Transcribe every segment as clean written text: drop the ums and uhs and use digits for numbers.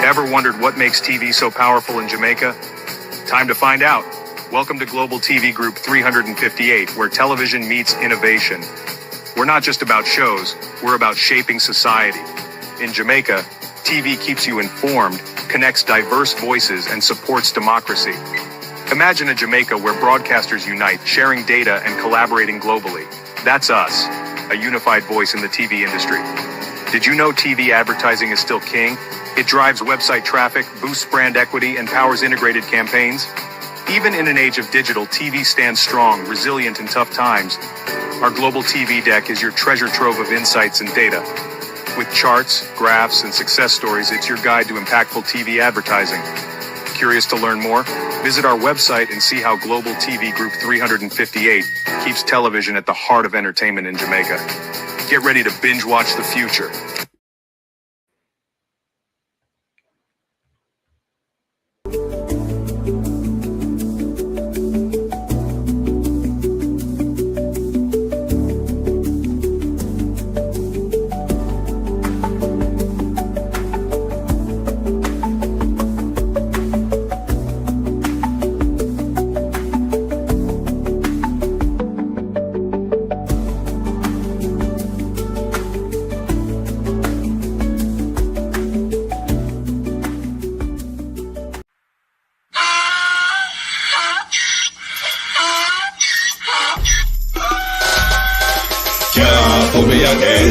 Ever wondered what makes TV so powerful in Jamaica? Time to find out. Welcome to Global TV Group 358, where television meets innovation. We're not just about shows, we're about shaping society. In Jamaica, TV keeps you informed, connects diverse voices, and supports democracy. Imagine a Jamaica where broadcasters unite, sharing data and collaborating globally. That's us, a unified voice in the TV industry. Did you know TV advertising is still king? It drives website traffic, boosts brand equity, and powers integrated campaigns. Even in an age of digital, TV stands strong, resilient in tough times. Our global TV deck is your treasure trove of insights and data. With charts, graphs, and success stories, it's your guide to impactful TV advertising. Curious to learn more? Visit our website and see how Global TV Group 358 keeps television at the heart of entertainment in Jamaica. Get ready to binge watch the future. Can't put me again.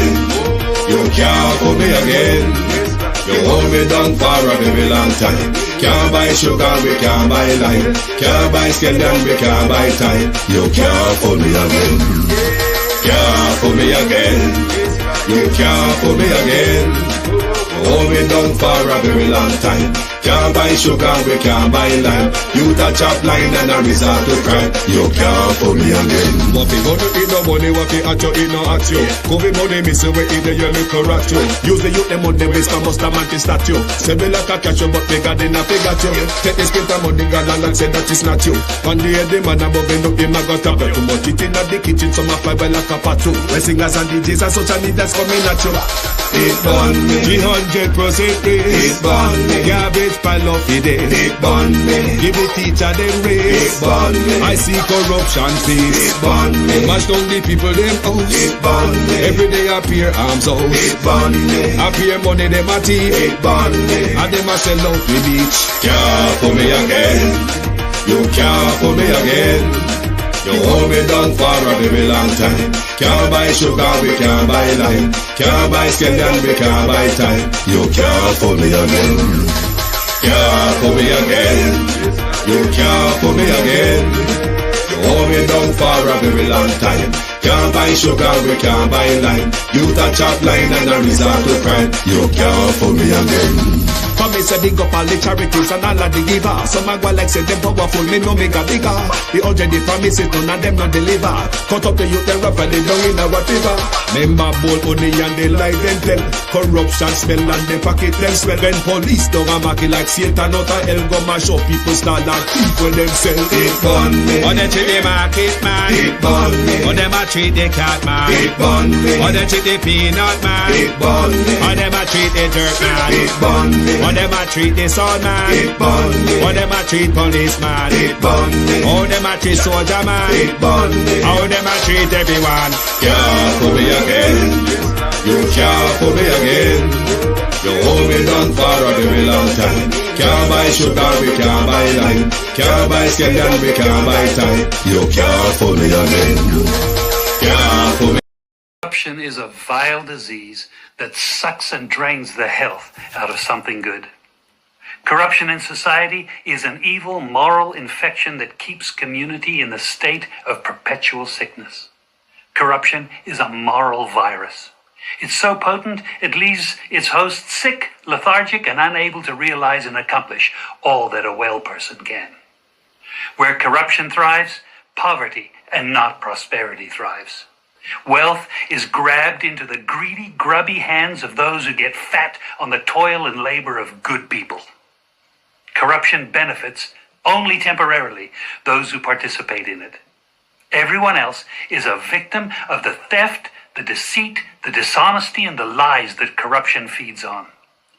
You can't put me again. You hold me down for a very long time. Can't buy sugar, we can't buy lime. Can't buy scandal, we can't buy time. You can't put me again. Can't put me again. You can't put me again. You hold me down for a very long time. Can't buy sugar, we can't buy lime. You touch up line and a resort to crime. You can't put me again. What fi gonna eat no money, what fi at you, it no at you. Covid money, miss away in the little rat you. Use the youth, them on them waste, must a man to statue. Say me like a catch you, but bigger than a figure you. Take the script and money, girl, and say that it's not you. One day the man above end up, him a got a bet. Too much it in the kitchen, some a fly well like a patu. My singers and DJs and social leaders coming at you. It burn me. 300% raise. It burn me. Garbage pile up the day. It burn me. Give the teacher them It raise. burn me. I see corruption face. It burn me. Mash down the people them house. It burn me. Every day appear arms out. It burn me. Appear money them a thief. It burn me. And them a sell out with each. Can't put me again. You can't put me again. You hold me down for a very long time. Can't buy sugar, we can't buy lime. Can't buy scandal, we can't buy time. You can't put me again. Can't put me again. You can't put me again. You hold me down for a very long time. Can't buy sugar, we can't buy lime. You touch up line and a resort to crime. You can't put me again. For me say big up all the charities and all of the givers. Some a go like say them powerful, me no make a bigger. The already promises, none of them not deliver. Cut up the youth, them rough and they down in our fever. Member bowl money and they lie them tell. Corruption smell and they pocket them swell. When police don't a market like Satan out of hell, go mash up people start like people them sell. It burn me. Or they treat the market man. It burn me. Or them a treat the cat man. It burn me. Or they treat the peanut man. It burn me. Or them a treat the dirt man. It burn me. Or them a treat the son man. It burn me. Or them a treat policeman. It burn me. Or them a treat soldier man. It burn me. How them a treat everyone. Can't put me again. You can't put me again. You hold me down for a very long time. Can't buy sugar, we can't buy lime. Can't buy scandal, we can't buy time. You can't put me again. Can't put me. Corruption is a vile disease that sucks and drains the health out of something good. Corruption in society is an evil moral infection that keeps community in the state of perpetual sickness. Corruption is a moral virus. It's so potent, it leaves its host sick, lethargic, and unable to realize and accomplish all that a well person can. Where corruption thrives, poverty and not prosperity thrives. Wealth is grabbed into the greedy, grubby hands of those who get fat on the toil and labor of good people. Corruption benefits only temporarily those who participate in it. Everyone else is a victim of the theft, the deceit, the dishonesty, and the lies that corruption feeds on.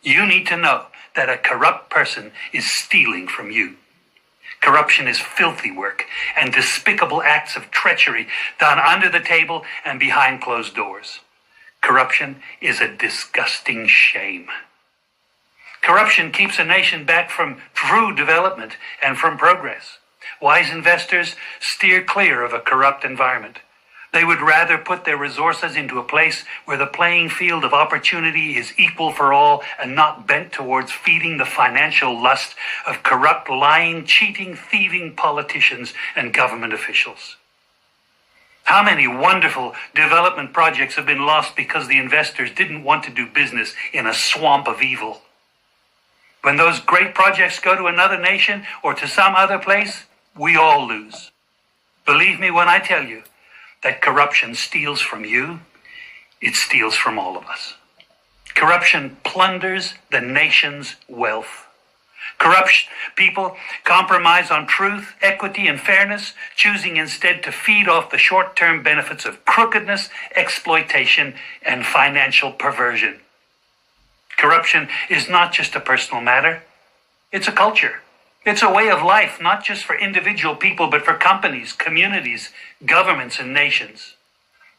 You need to know that a corrupt person is stealing from you. Corruption is filthy work and despicable acts of treachery done under the table and behind closed doors. Corruption is a disgusting shame. Corruption keeps a nation back from true development and from progress. Wise investors steer clear of a corrupt environment. They would rather put their resources into a place where the playing field of opportunity is equal for all and not bent towards feeding the financial lust of corrupt, lying, cheating, thieving politicians and government officials. How many wonderful development projects have been lost because the investors didn't want to do business in a swamp of evil? When those great projects go to another nation or to some other place, we all lose. Believe me when I tell you that corruption steals from you, it steals from all of us. Corruption plunders the nation's wealth. Corrupt people compromise on truth, equity, and fairness, choosing instead to feed off the short-term benefits of crookedness, exploitation, and financial perversion. Corruption is not just a personal matter. It's a culture. It's a way of life, not just for individual people, but for companies, communities, governments, and nations.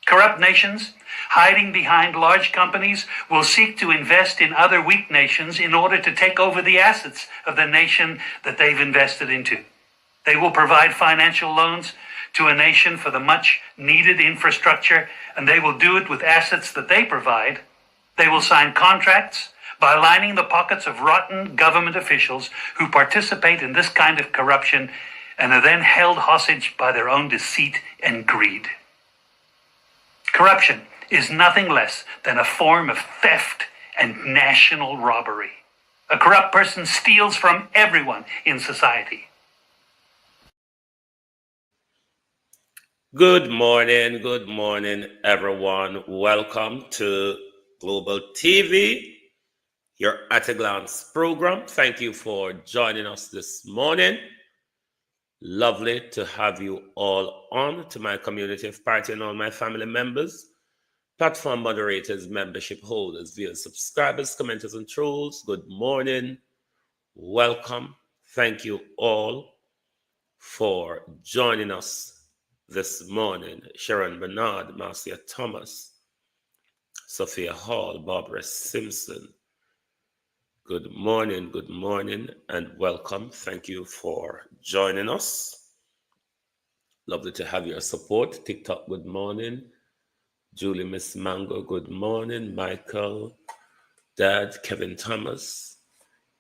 Corrupt nations, hiding behind large companies, will seek to invest in other weak nations in order to take over the assets of the nation that they've invested into. They will provide financial loans to a nation for the much needed infrastructure, and they will do it with assets that they provide. They will sign contracts by lining the pockets of rotten government officials who participate in this kind of corruption and are then held hostage by their own deceit and greed. Corruption is nothing less than a form of theft and national robbery. A corrupt person steals from everyone in society. Good morning, everyone. Welcome to Global TV, your At a Glance program. Thank you for joining us this morning. Lovely to have you all on. To my community of party and all my family members, platform moderators, membership holders, viewers, subscribers, commenters, and trolls, good morning. Welcome. Thank you all for joining us this morning. Sharon Bernard, Marcia Thomas, Sophia Hall, Barbara Simpson. Good morning, and welcome. Thank you for joining us. Lovely to have your support. TikTok, good morning. Julie Miss Mango, good morning. Michael, Dad, Kevin Thomas,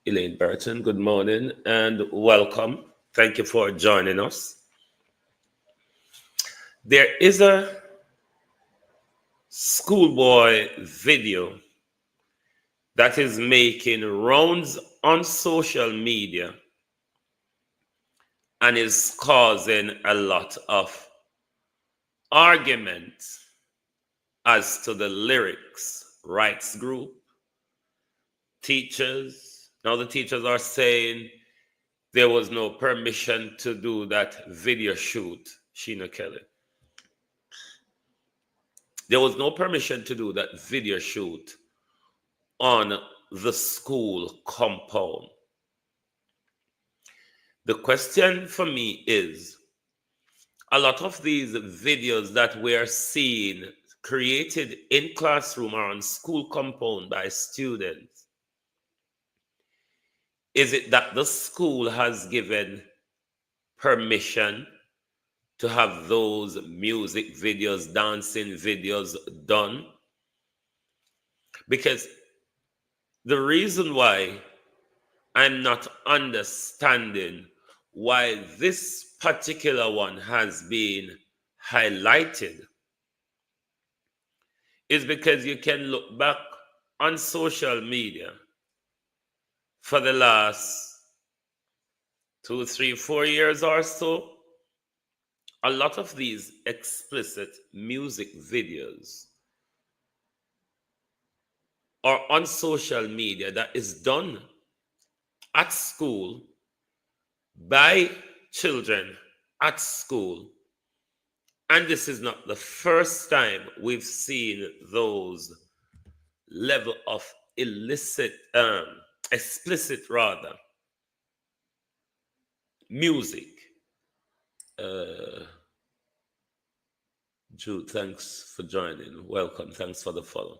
Elaine Burton, good morning, and welcome. Thank you for joining us. There is a schoolboy video that is making rounds on social media and is causing a lot of argument as to the lyrics. Rights group, teachers. Now the teachers are saying there was no permission to do that video shoot, Sheena Kelly. There was no permission to do that video shoot on the school compound. The question for me is, a lot of these videos that we are seeing created in classroom or on school compound by students, is it that the school has given permission to have those music videos, dancing videos done? Because the reason why I'm not understanding why this particular one has been highlighted is because you can look back on social media for the last 2, 3, 4 years or so. A lot of these explicit music videos are on social media that is done at school by children at school. And this is not the first time we've seen those level of explicit rather, music. Jude, thanks for joining. Welcome. Thanks for the follow.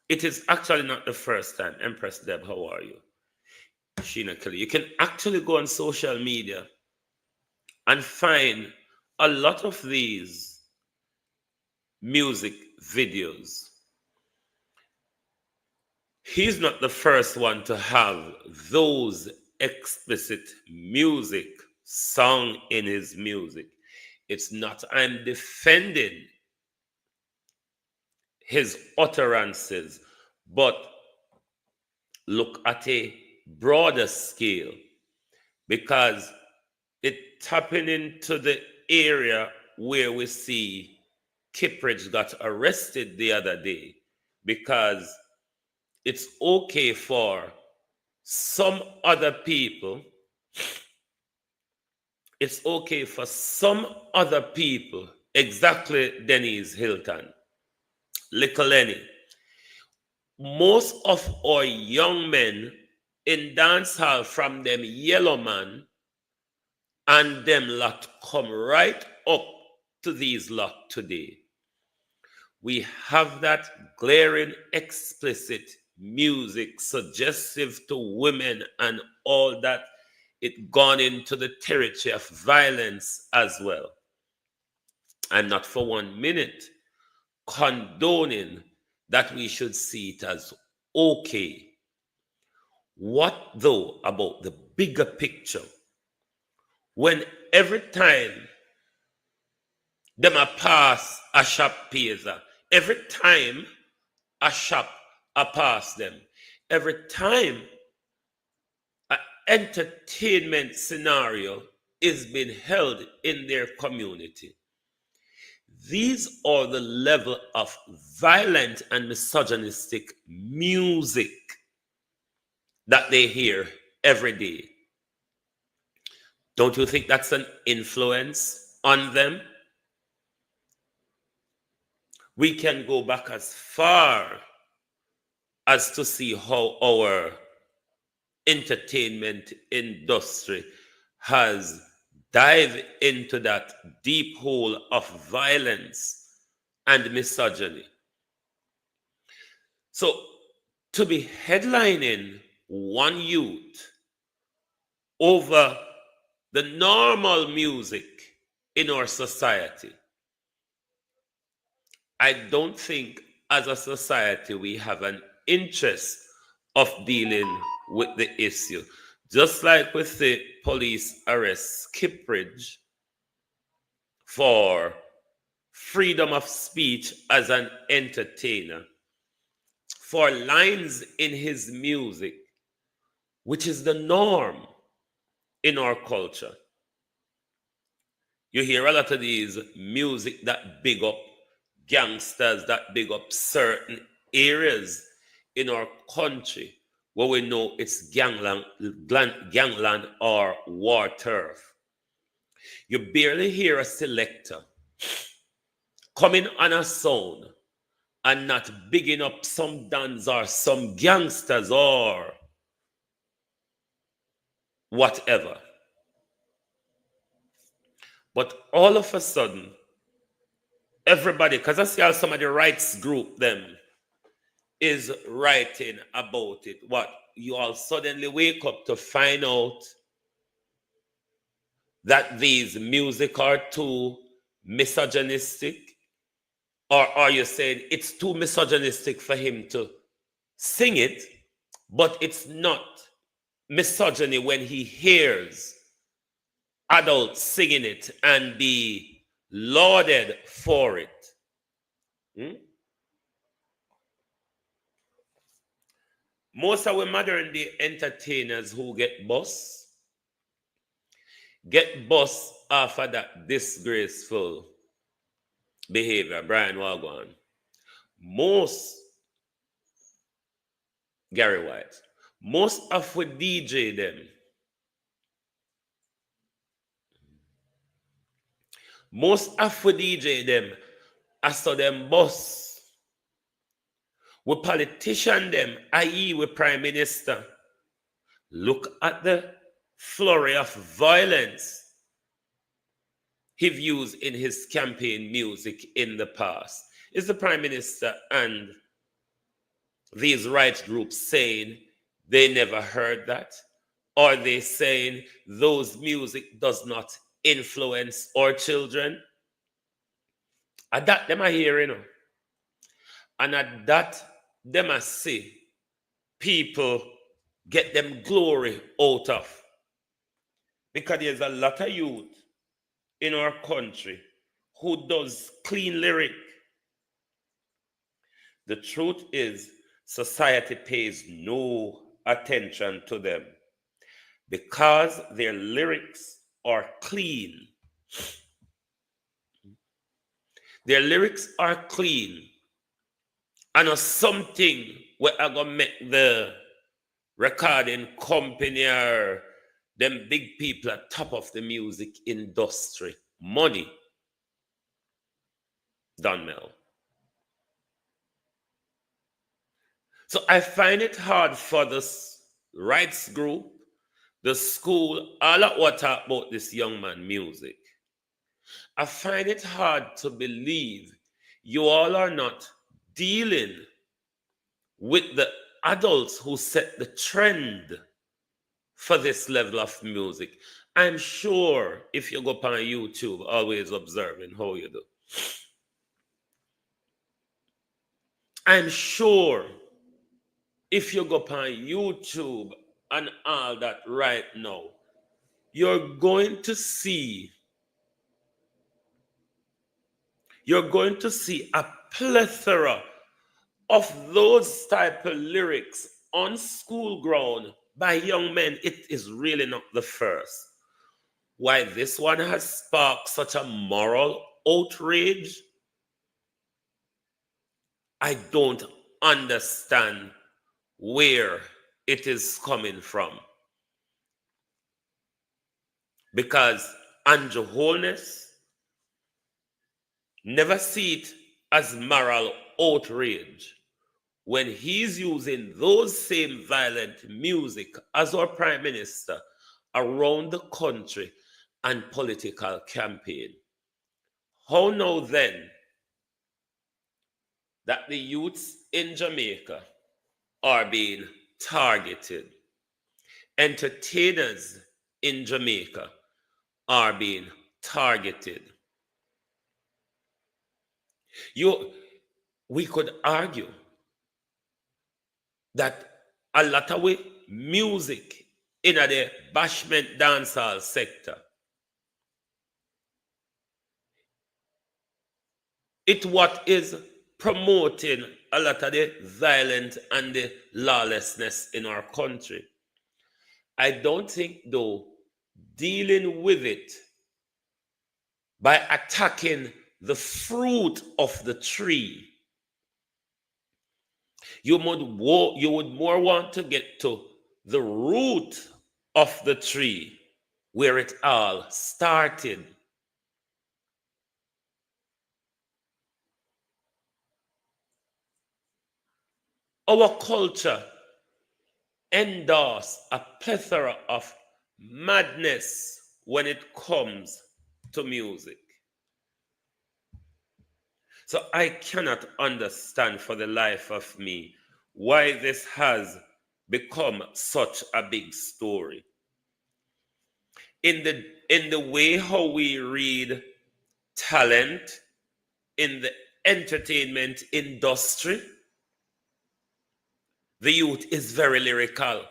It is actually not the first time. Empress Deb, how are you? Sheena Kelly. You can actually go on social media and find a lot of these music videos. He's not the first one to have those explicit music sung in his music. It's not, I'm defending his utterances, but look at a broader scale, because it tapping into the area where we see Kippridge got arrested the other day, because it's okay for some other people, exactly Denise Hilton, Little Lenny. Most of our young men in dancehall from them yellow man and them lot come right up to these lot today. We have that glaring, explicit music, suggestive to women and all that. It gone into the territory of violence as well. I'm not for 1 minute condoning that we should see it as okay. What though about the bigger picture? When every time them a pass a shop pizza, every time a shop a pass them, every time an entertainment scenario is being held in their community, these are the level of violent and misogynistic music that they hear every day. Don't you think that's an influence on them? We can go back as far as to see how our entertainment industry has dived into that deep hole of violence and misogyny. So, to be headlining one youth over the normal music in our society, I don't think as a society we have an interest of dealing with the issue. Just like with the police arrest Kippridge for freedom of speech as an entertainer, for lines in his music, which is the norm in our culture. You hear a lot of these music that big up gangsters, that big up certain areas in our country where we know it's gangland or war turf. You barely hear a selector coming on a sound and not bigging up some dons or some gangsters or whatever. But all of a sudden, everybody, because I see how some of the rights group them is writing about it. What? You all suddenly wake up to find out that these music are too misogynistic? Or are you saying it's too misogynistic for him to sing it, but it's not misogyny when he hears adults singing it and be lauded for it? Most of our modern day entertainers who get boss off of that disgraceful behavior. Brian Wagwan. Most, Gary White, most of the DJ them, I saw them boss We politician them, i.e. we prime minister. Look at the flurry of violence he've used in his campaign music in the past. Is the prime minister and these rights groups saying they never heard that? Or they saying those music does not influence our children? At that them are hearing, and at that them are see people get them glory out of. Because there's a lot of youth in our country who does clean lyric. The truth is, society pays no attention to them because their lyrics are clean. Their lyrics are clean. And it's something where I gonna make the recording company or them big people at top of the music industry money. Don Mel. So I find it hard for this rights group, the school, all of what talk about this young man music. I find it hard to believe you all are not dealing with the adults who set the trend for this level of music. I'm sure if you go up on YouTube, always observing how you do. I'm sure if you go up on YouTube and all that right now, you're going to see a plethora of those type of lyrics on school ground by young men. It is really not the first. Why this one has sparked such a moral outrage, I don't understand where it is coming from. Because Andrew Holness never see it as moral outrage when he's using those same violent music as our prime minister around the country and political campaign. How now then that the youths in Jamaica are being targeted? Entertainers in Jamaica are being targeted. We could argue that a lot of music in the bashment dancehall sector, it what is promoting a lot of the violence and the lawlessness in our country. I don't think, though, dealing with it by attacking the fruit of the tree, you would more want to get to the root of the tree where it all started. Our culture endorses a plethora of madness when it comes to music. So I cannot understand for the life of me why this has become such a big story. In the way how we read talent in the entertainment industry, the youth is very lyrical.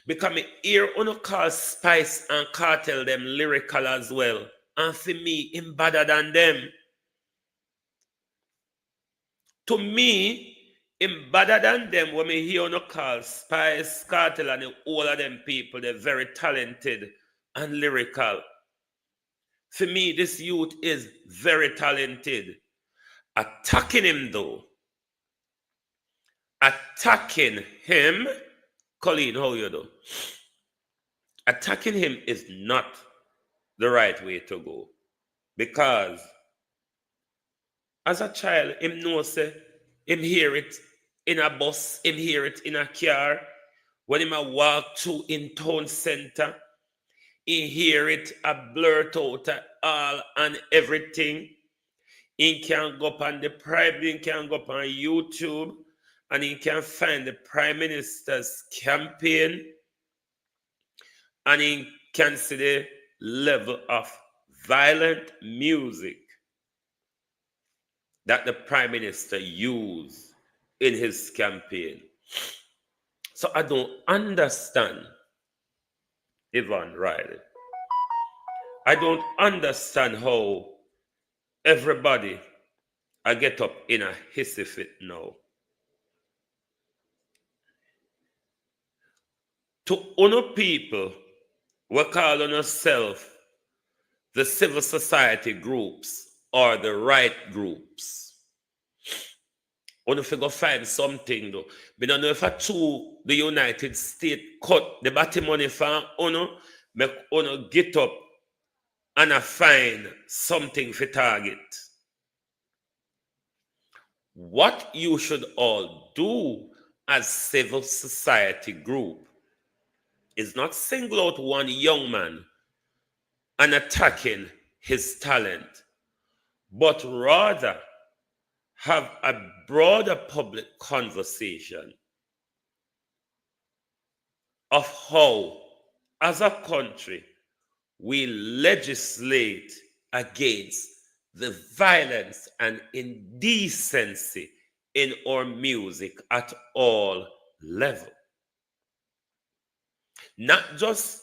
Because me hear uno call Spice and Cartel them lyrical as well. And for me, him better than them. To me, him better than them when me hear uno call Spice, Cartel and all of them people, they're very talented and lyrical. For me, this youth is very talented. Attacking him though, attacking him, Colleen, how you do? Attacking him is not the right way to go. Because as a child, him know say, him hear it in a bus, him hear it in a car. When him a walk through in town center, he hear it a blurt out at all and everything. He can go up on the private, he can go up on YouTube, and he can find the Prime Minister's campaign, and he can see the level of violent music that the Prime Minister used in his campaign. So I don't understand Yvonne Riley. I don't understand how everybody I get up in a hissy fit now. To honor people, we call on ourselves the civil society groups or the right groups. When if you go find something though, we don't know if I true the United States cut the body money for honor, make honor get up and I find something for target. What you should all do as civil society group is not single out one young man and attacking his talent, but rather have a broader public conversation of how, as a country, we legislate against the violence and indecency in our music at all levels. Not just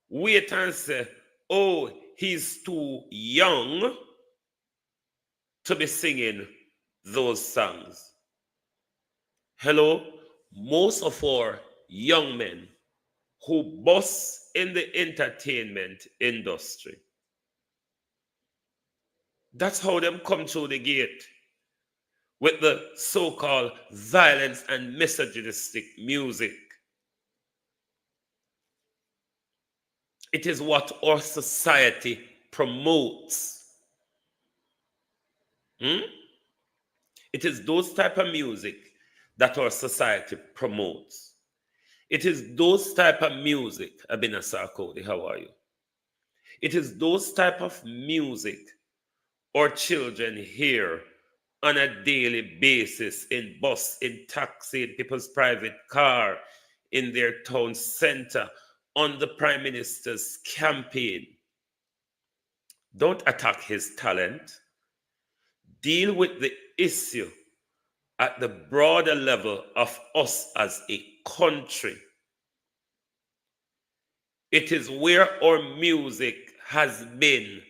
wait and say, oh, he's too young to be singing those songs. Hello, most of our young men who bust in the entertainment industry, that's how them come through the gate with the so-called violence and misogynistic music. It is what our society promotes. It is those type of music that our society promotes. It is those type of music, Abina Sarkodi, how are you? It is those type of music our children hear on a daily basis in bus, in taxi, in people's private car, in their town center, on the Prime Minister's campaign. Don't attack his talent. Deal with the issue at the broader level of us as a country. It is where our music has been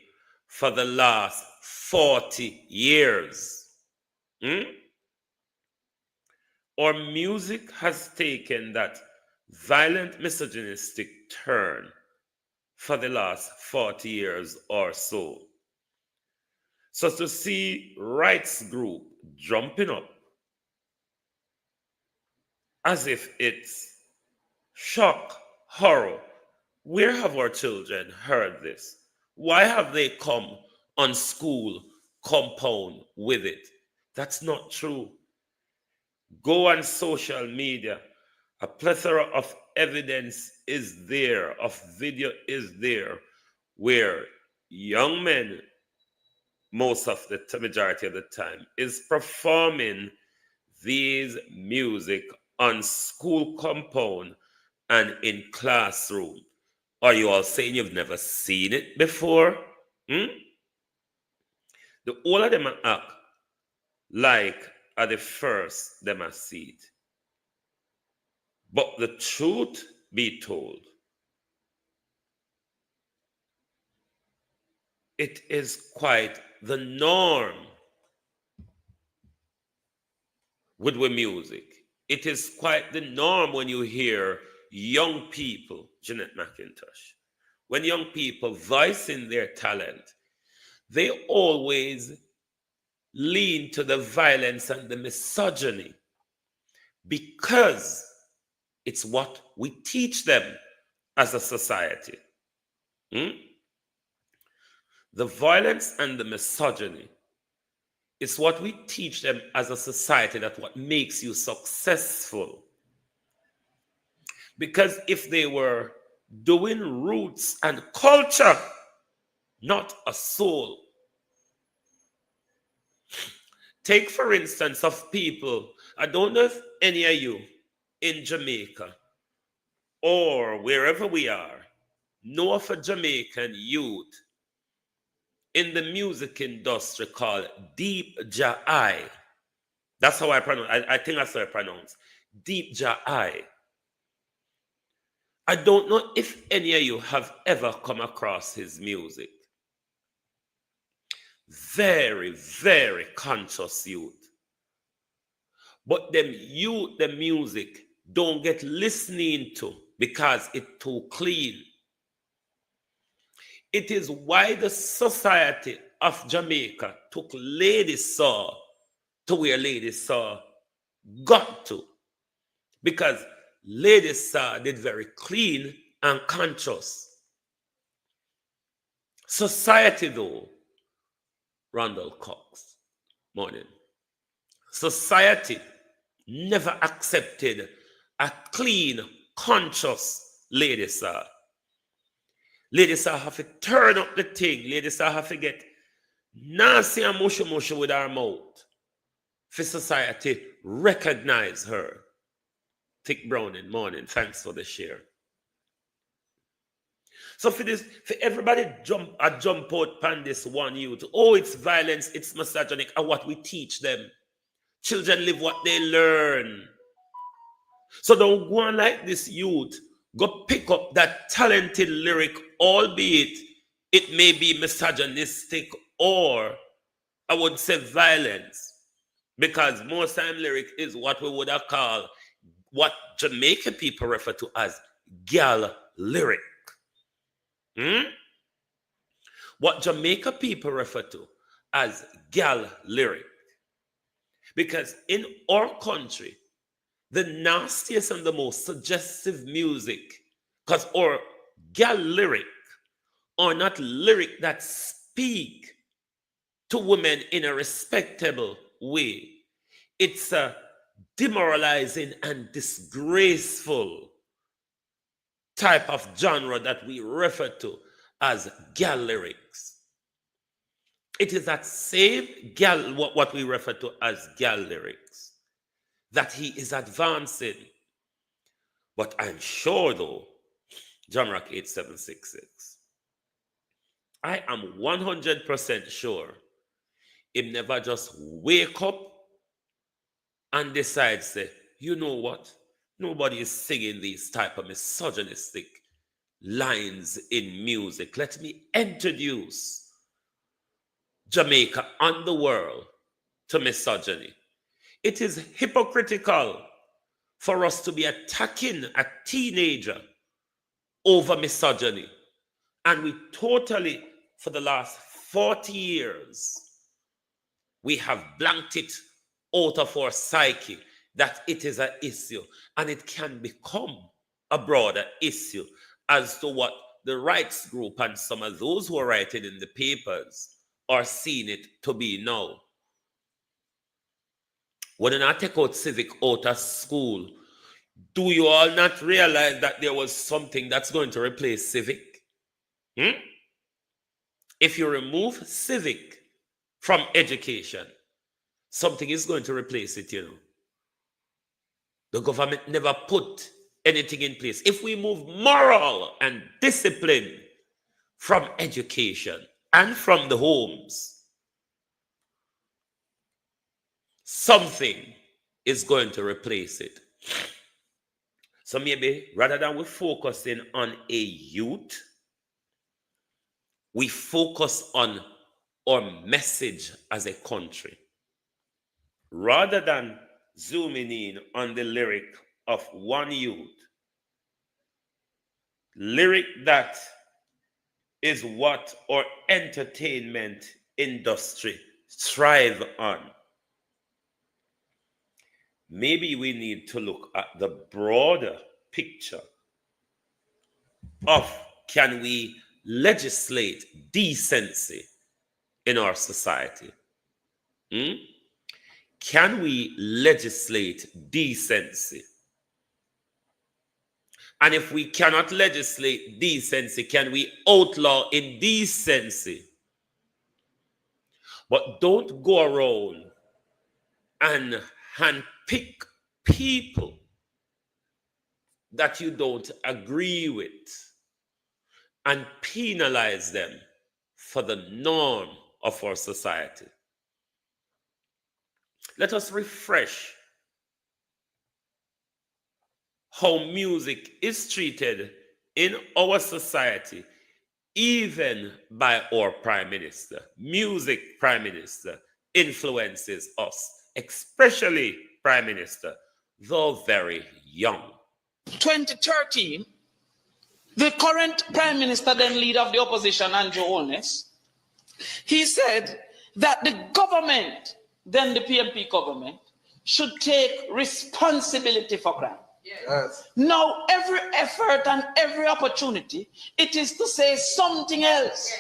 for the last 40 years. Our music has taken that violent misogynistic turn for the last 40 years or so. So to see rights group jumping up as if it's shock, horror, where have our children heard this? Why have they come on school compound with it? That's not true. Go on social media. A plethora of evidence is there, of video is there, where young men, most of the majority of the time, is performing these music on school compound and in classroom. Are you all saying you've never seen it before? The all of them act like are the first them I see it. But the truth be told, it is quite the norm with music. It is quite the norm when you hear young people, Jeanette McIntosh, when young people voicing their talent, they always lean to the violence and the misogyny because it's what we teach them as a society. The violence and the misogyny It's what we teach them as a society that what makes you successful. Because if they were doing roots and culture, not a soul. Take, for instance, of people, I don't know if any of you in Jamaica or wherever we are know of a Jamaican youth in the music industry called Deep Jai. That's how I pronounce. I think that's how I pronounce. Deep Jai. I don't know if any of you have ever come across his music. Very, very conscious youth. But them youth, the music, don't get listening to because it's too clean. It is why the society of Jamaica took Lady Saw to where Lady Saw got to. Because Lady Saw did very clean and conscious. Society, though, Randall Cox, morning. Society never accepted a clean, conscious Lady Saw. Lady Saw have to turn up the thing. Lady Saw have to get nasty and mushy with her mouth for society recognize her. Thick Browning, morning. Thanks for the share. So for everybody jump out pan this one youth. Oh, it's violence, it's misogynic, and what we teach them. Children live what they learn. So don't go on like this youth. Go pick up that talented lyric, albeit it may be misogynistic or I would say violence. Because most time lyric is what we would have called, what Jamaican people refer to as gal lyric. What Jamaica people refer to as gal lyric. Because in our country, the nastiest and the most suggestive music, because our gal lyric are not lyric that speak to women in a respectable way. It's a demoralizing and disgraceful type of genre that we refer to as gal lyrics. It is that same gal, what we refer to as gal lyrics, that he is advancing. But I'm sure, though, John Rock 8766, I am 100% sure he never just wake up and decide, say, you know what? Nobody is singing these type of misogynistic lines in music. Let me introduce Jamaica and the world to misogyny. It is hypocritical for us to be attacking a teenager over misogyny. And we totally, for the last 40 years, we have blanked it out of our psyche that it is an issue. And it can become a broader issue as to what the rights group and some of those who are writing in the papers are seeing it to be now. When I take out civic out of school, do you all not realize that there was something that's going to replace civic? If you remove civic from education, something is going to replace it, you know. The government never put anything in place. If we move moral and discipline from education and from the homes, something is going to replace it. So maybe rather than we focusing on a youth, we focus on our message as a country. Rather than zooming in on the lyric of one youth, lyric that is what our entertainment industry thrive on. Maybe we need to look at the broader picture of, can we legislate decency in our society? Can we legislate decency? And if we cannot legislate decency, can we outlaw indecency? But don't go around and handpick people that you don't agree with and penalize them for the norm of our society. Let us refresh how music is treated in our society, even by our Prime Minister. Music, Prime Minister, influences us, especially Prime Minister, though very young. 2013, the current Prime Minister, then leader of the opposition, Andrew Holness, he said that the government, then the PMP government, should take responsibility for crime. Yes. Now, every effort and every opportunity, it is to say something else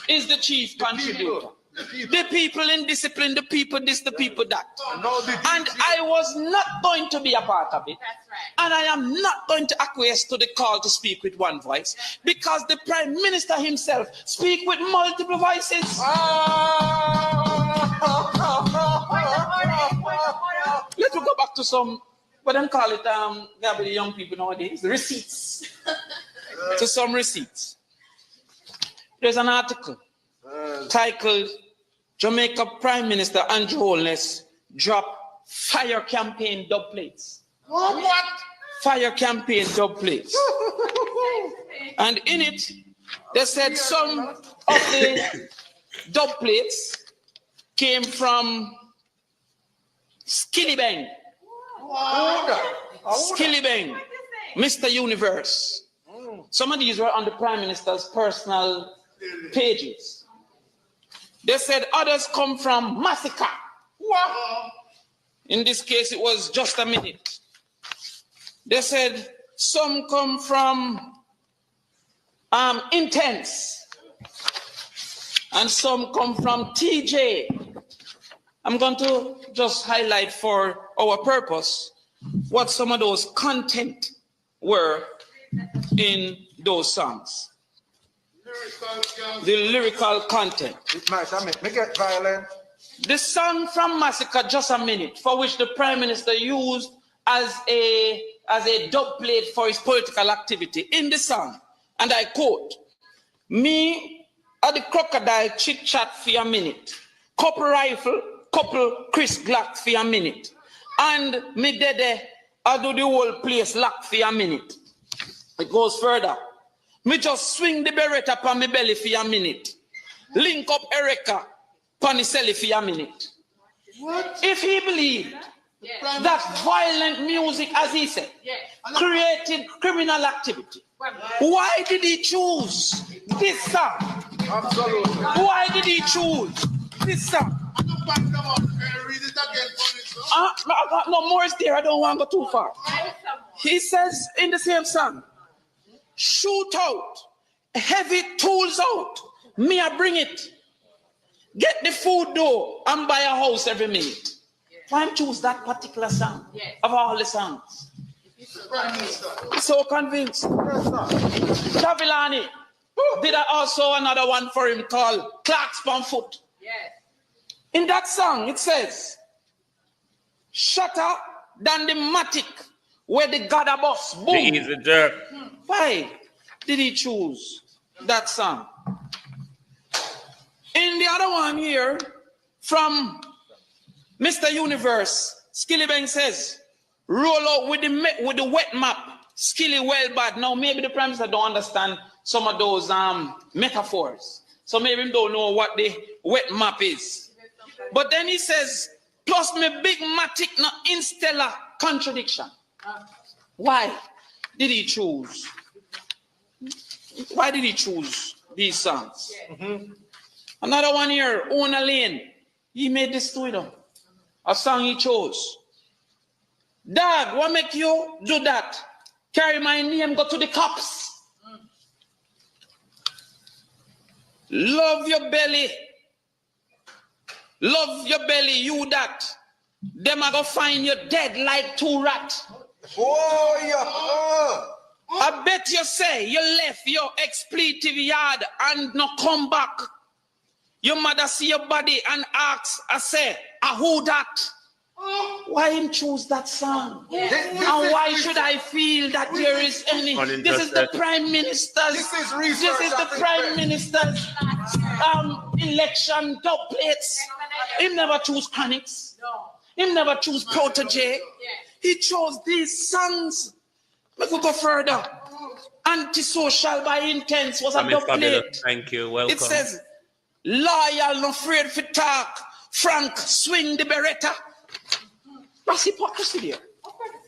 is the chief contributor. The people in discipline, the people this, the people that. And I was not going to be a part of it. And I am not going to acquiesce to the call to speak with one voice, because the Prime Minister himself speaks with multiple voices. Let's go back to some, what them call it, the young people nowadays, receipts. To some receipts. There's an article titled Jamaica Prime Minister Andrew Holness drop fire campaign dub plates. What? Fire campaign dub plates. And in it, they said some of the dub plates came from Skillibeng. Skillibeng, Mr. Universe. Some of these were on the Prime Minister's personal pages. They said others come from Massacre. In this case, it was just a minute. They said some come from Intense. And some come from TJ. I'm going to just highlight for our purpose what some of those content were in those songs. The lyrical content. It might make it violent. The song from Massacre, Just a Minute, for which the Prime Minister used as a dub plate for his political activity. In the song, and I quote, "Me at the crocodile chit chat for a minute, couple rifle, couple Chris Glock for a minute, and me dede I do the whole place lock for a minute." It goes further. "Me just swing the beretta upon my belly for a minute. Link up Erica upon the celly for a minute." What? If he believed that violent music, as he said, created criminal activity, why did he choose this song? Absolutely. Why did he choose this song? No more is there. I don't want to go too far. He says in the same song, "Shoot out, heavy tools out, me I bring it. Get the food though, and buy a house every minute." Why choose that particular song of all the songs? So convinced. Javilani did also another one for him called Clark's Pamfoot. In that song, it says, "Shatter than the matic where the Gada boss boom." The easy jerk. Why did he choose that song? In the other one here, from Mr. Universe, Skillibeng says, "Roll out with the wet map, Skilly well bad." Now maybe the Prime Minister don't understand some of those metaphors. So maybe he don't know what the wet map is. But then he says, "Plus me big matic no instellar contradiction." Why did he choose? Why did he choose these songs? Another one here, Ona Lane. He made this to them. A song he chose. "Dad, what make you do that? Carry my name, go to the cops. Love your belly. Love your belly, you that. Them are gonna find you dead like two rats. Oh, yeah. I bet you say you left your expletive yard and no come back. Your mother see your body and asks, I say, who that? Why him choose that song? And why should I feel that there is any? This is the Prime Minister's. This is the Prime Minister's election dub plates. He never choose Panics. He never choose Protege. He chose these songs. Let me go further. Antisocial by Intense was a dub plate. Thank you. Welcome. It says, loyal, no afraid for talk. Frank, swing the Beretta. That's hypocrisy there.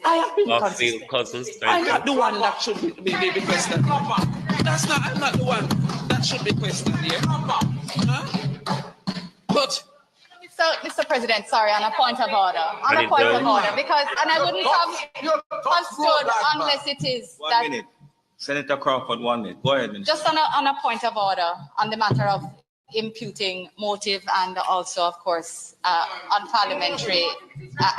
I have been consistent. I'm not the one that should be questioned. I'm not the one that should be questioned here. Huh? But Mr. President, sorry, on a point of order, because, and I wouldn't have understood unless it is that. 1 minute. Senator Crawford, 1 minute. Go ahead, Minister. Just on a point of order on the matter of imputing motive and also, of course, unparliamentary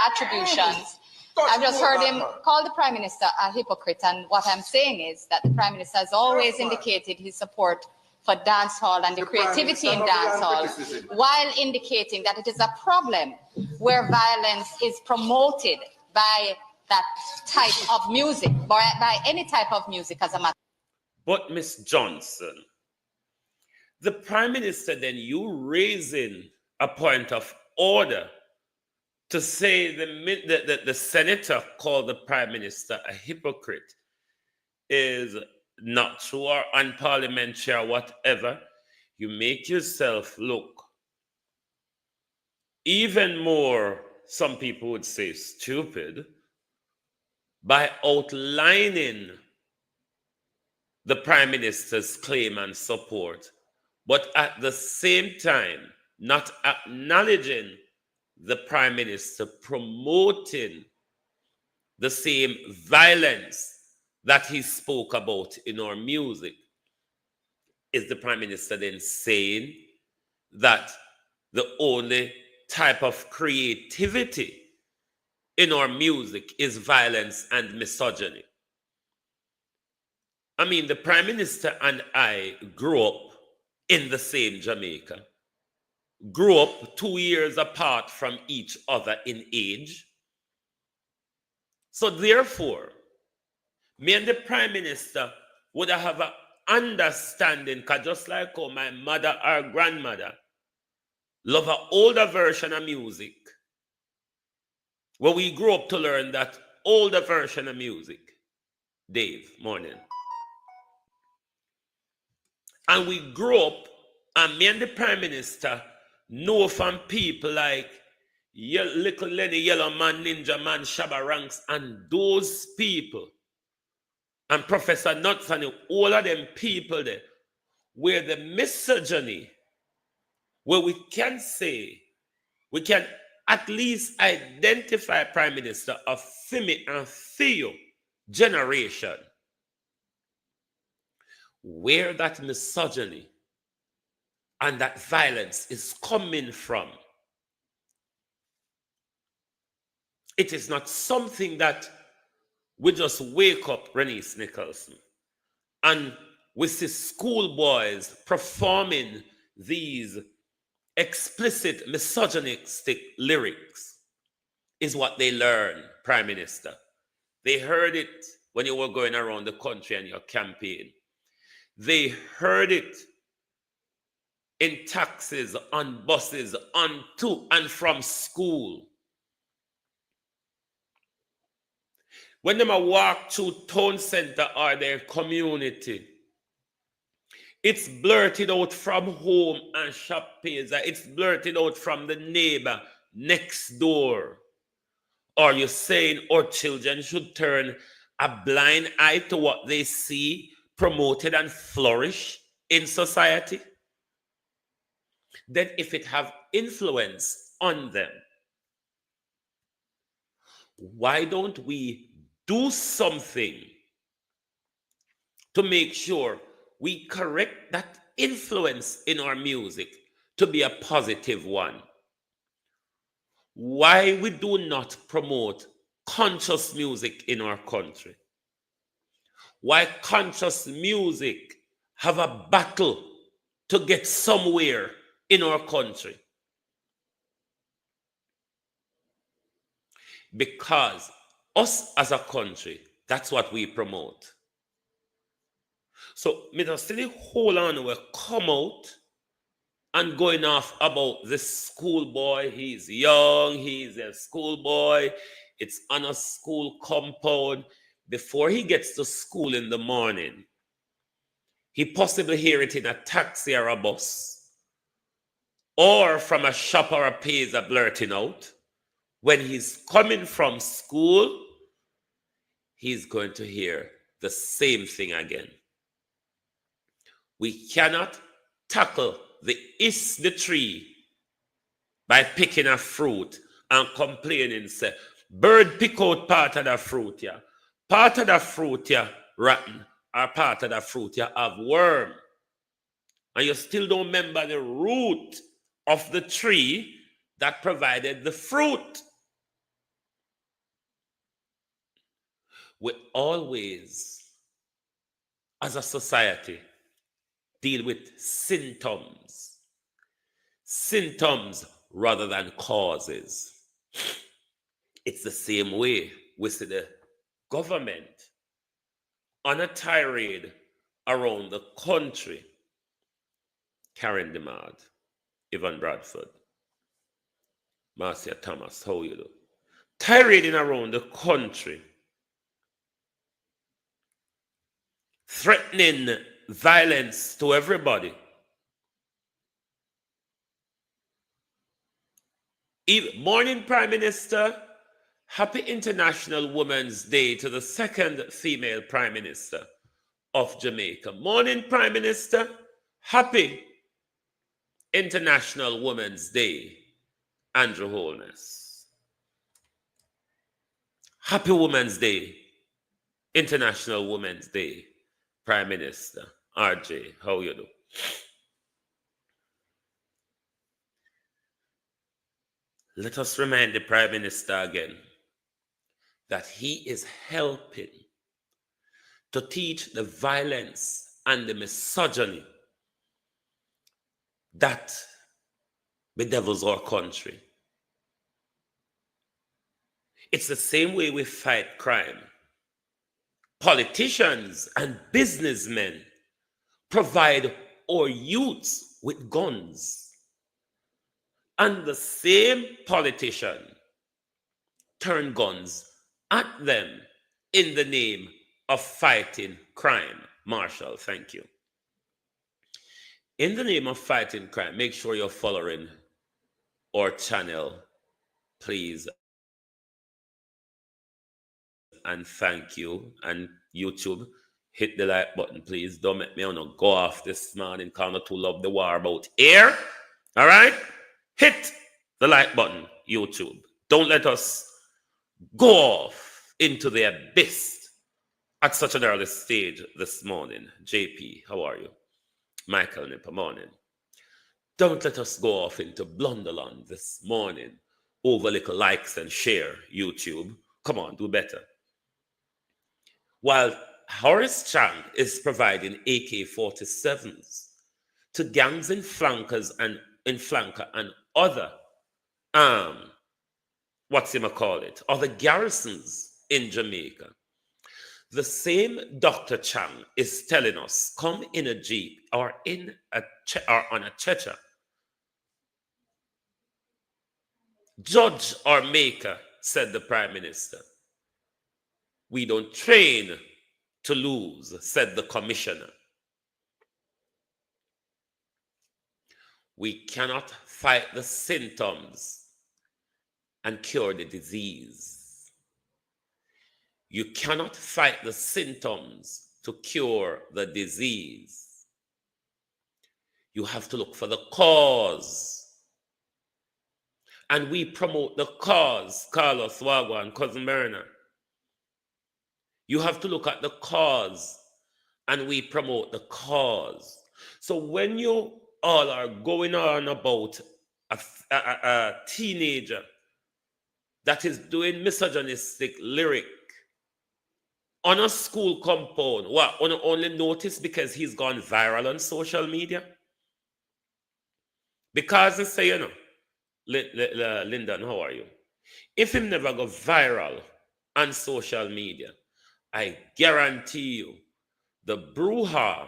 attributions. I've just heard him call the Prime Minister a hypocrite, and what I'm saying is that the Prime Minister has always indicated his support for dancehall and the creativity in dancehall, while indicating that it is a problem where violence is promoted by that type of music, by any type of music as a matter. But Ms. Johnson, the Prime Minister, then you raising a point of order to say the senator called the Prime Minister a hypocrite is not true or unparliamentary or whatever. You make yourself look even more, some people would say, stupid by outlining the Prime Minister's claim and support, but at the same time not acknowledging the Prime Minister promoting the same violence that he spoke about in our music. Is the Prime Minister then saying that the only type of creativity in our music is violence and misogyny? I mean, the Prime Minister and I grew up in the same Jamaica, grew up 2 years apart from each other in age. So therefore, me and the Prime Minister would have an understanding, because just like how my mother or grandmother love an older version of music, where we grew up to learn that older version of music. Dave, morning. And we grew up, and me and the Prime Minister know from people like Little Lenny, Yellow Man, Ninja Man, Shabba Ranks, and those people, and Professor Nuts, and all of them people there, where the misogyny, where we can say, we can at least identify Prime Minister of Fimi and Theo generation, where that misogyny and that violence is coming from. It is not something that we just wake up, Renice Nicholson, and we see schoolboys performing these explicit misogynistic lyrics is what they learn, Prime Minister. They heard it when you were going around the country and your campaign. They heard it in taxis, on buses, on to and from school. When they walk through town center or their community, it's blurted out from home and shop pays. It's blurted out from the neighbor next door. Are you saying our children should turn a blind eye to what they see promoted and flourish in society? Then if it have influence on them, why don't we do something to make sure we correct that influence in our music to be a positive one? why we do not promote conscious music in our country. Why conscious music have a battle to get somewhere in our country. Because us as a country, that's what we promote. So, Mr. City, hold on, will come out and going off about this schoolboy. He's young, he's a schoolboy. It's on a school compound. Before he gets to school in the morning, he possibly hear it in a taxi or a bus, or from a shop or a pizza blurting out. When he's coming from school, he's going to hear the same thing again. We cannot tackle the tree by picking a fruit and complaining, say, bird pick out part of the fruit, yeah. Part of the fruit, yeah, rotten, or part of the fruit, yeah, have worm. And you still don't remember the root of the tree that provided the fruit. We always, as a society, deal with symptoms rather than causes. It's the same way we see the government on a tirade around the country. Karen DeMad, Ivan Bradford, Marcia Thomas, how you do? Tirading around the country, threatening violence to everybody. Morning, Prime Minister. Happy International Women's Day to the second female Prime Minister of Jamaica. Morning, Prime Minister. Happy International Women's Day, Andrew Holness. Happy Women's Day, International Women's Day, Prime Minister. RJ, how you do? Let us remind the Prime Minister again that he is helping to teach the violence and the misogyny that bedevils our country. It's the same way we fight crime. Politicians and businessmen provide our youths with guns. And the same politician turn guns at them in the name of fighting crime. Marshall, thank you. In the name of fighting crime, make sure you're following our channel, please. And thank you. And YouTube, hit the like button, please. Don't make me go off this morning because I too love the war about air. All right? Hit the like button, YouTube. Don't let us go off into the abyss at such an early stage this morning. JP, how are you? Michael, Nipper, morning. Don't let us go off into Blunderland this morning over little likes and share, YouTube. Come on, do better. While Horace Chang is providing AK-47s to gangs in flanker and other other garrisons in Jamaica. The same Dr. Chang is telling us, come in a jeep or on a checha. Judge or maker, said the Prime Minister. We don't train to lose, said the Commissioner. We cannot fight the symptoms and cure the disease. You cannot fight the symptoms to cure the disease. You have to look for the cause. And we promote the cause, Carlos, Wagwan, Cousin Bernard. You have to look at the cause, and we promote the cause. So when you all are going on about a teenager that is doing misogynistic lyric on a school compound, what, only notice because he's gone viral on social media? Because they say, you know, Lyndon, how are you? If him never go viral on social media, I guarantee you the brouhaha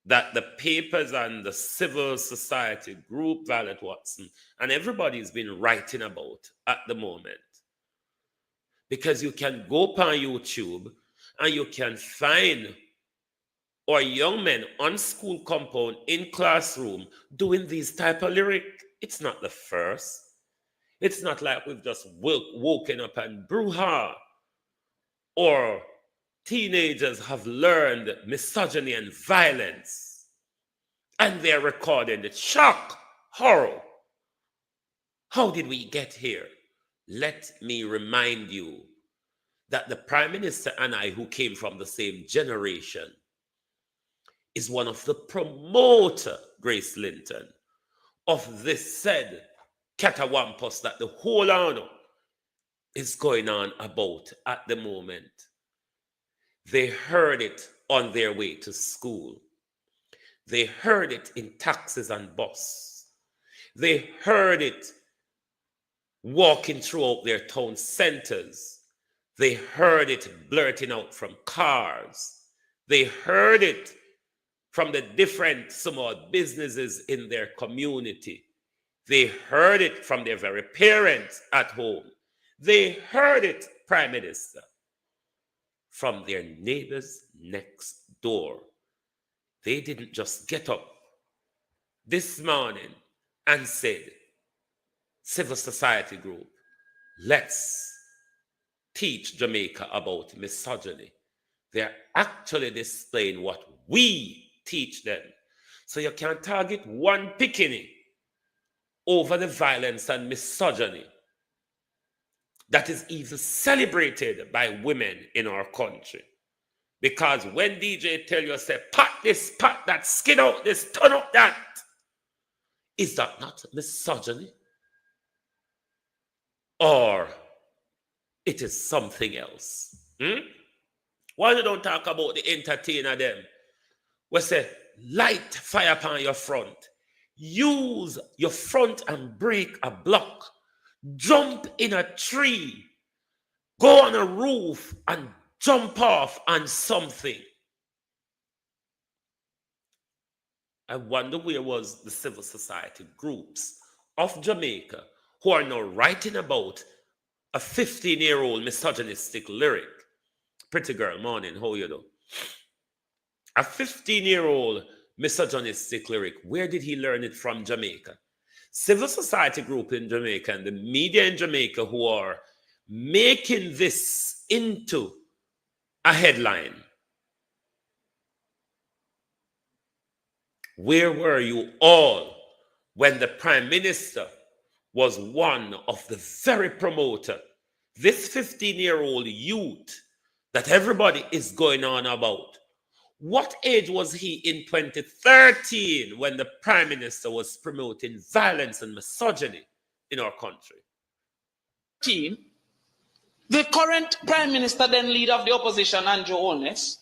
that the papers and the civil society group, Violet Watson, and everybody's been writing about at the moment. Because you can go on YouTube and you can find our young men on school compound in classroom doing these type of lyric. It's not the first. It's not like we've just woken up and brouhaha, or teenagers have learned misogyny and violence and they're recording it. Shock, horror. How did we get here? Let me remind you that the Prime Minister and I, who came from the same generation, is one of the promoter, Grace Linton, of this said catawampus that the whole honor is going on about at the moment. They heard it on their way to school. They heard it in taxis and bus. They heard it walking throughout their town centers. They heard it blurting out from cars. They heard it from the different small businesses in their community. They heard it from their very parents at home. They heard it, Prime Minister, from their neighbors next door. They didn't just get up this morning and said, civil society group, let's teach Jamaica about misogyny. They're actually displaying what we teach them. So you can't target one picking over the violence and misogyny that is even celebrated by women in our country. Because when DJ tell you, say, pat this, pat that, skin out this, turn up that, is that not misogyny? Or it is something else? Why you don't talk about the entertainer them? We say, light fire upon your front. Use your front and break a block. Jump in a tree. Go on a roof and jump off on something. I wonder where was the civil society groups of Jamaica who are now writing about a 15-year-old misogynistic lyric. Pretty girl, morning, how you do? A 15-year-old misogynistic lyric. Where did he learn it from? Jamaica. Civil society group in Jamaica and the media in Jamaica who are making this into a headline. Where were you all when the Prime Minister was one of the very promoter, this 15-year-old youth that everybody is going on about? What age was he in 2013 when the Prime Minister was promoting violence and misogyny in our country? The current Prime Minister, then leader of the opposition, Andrew Holness,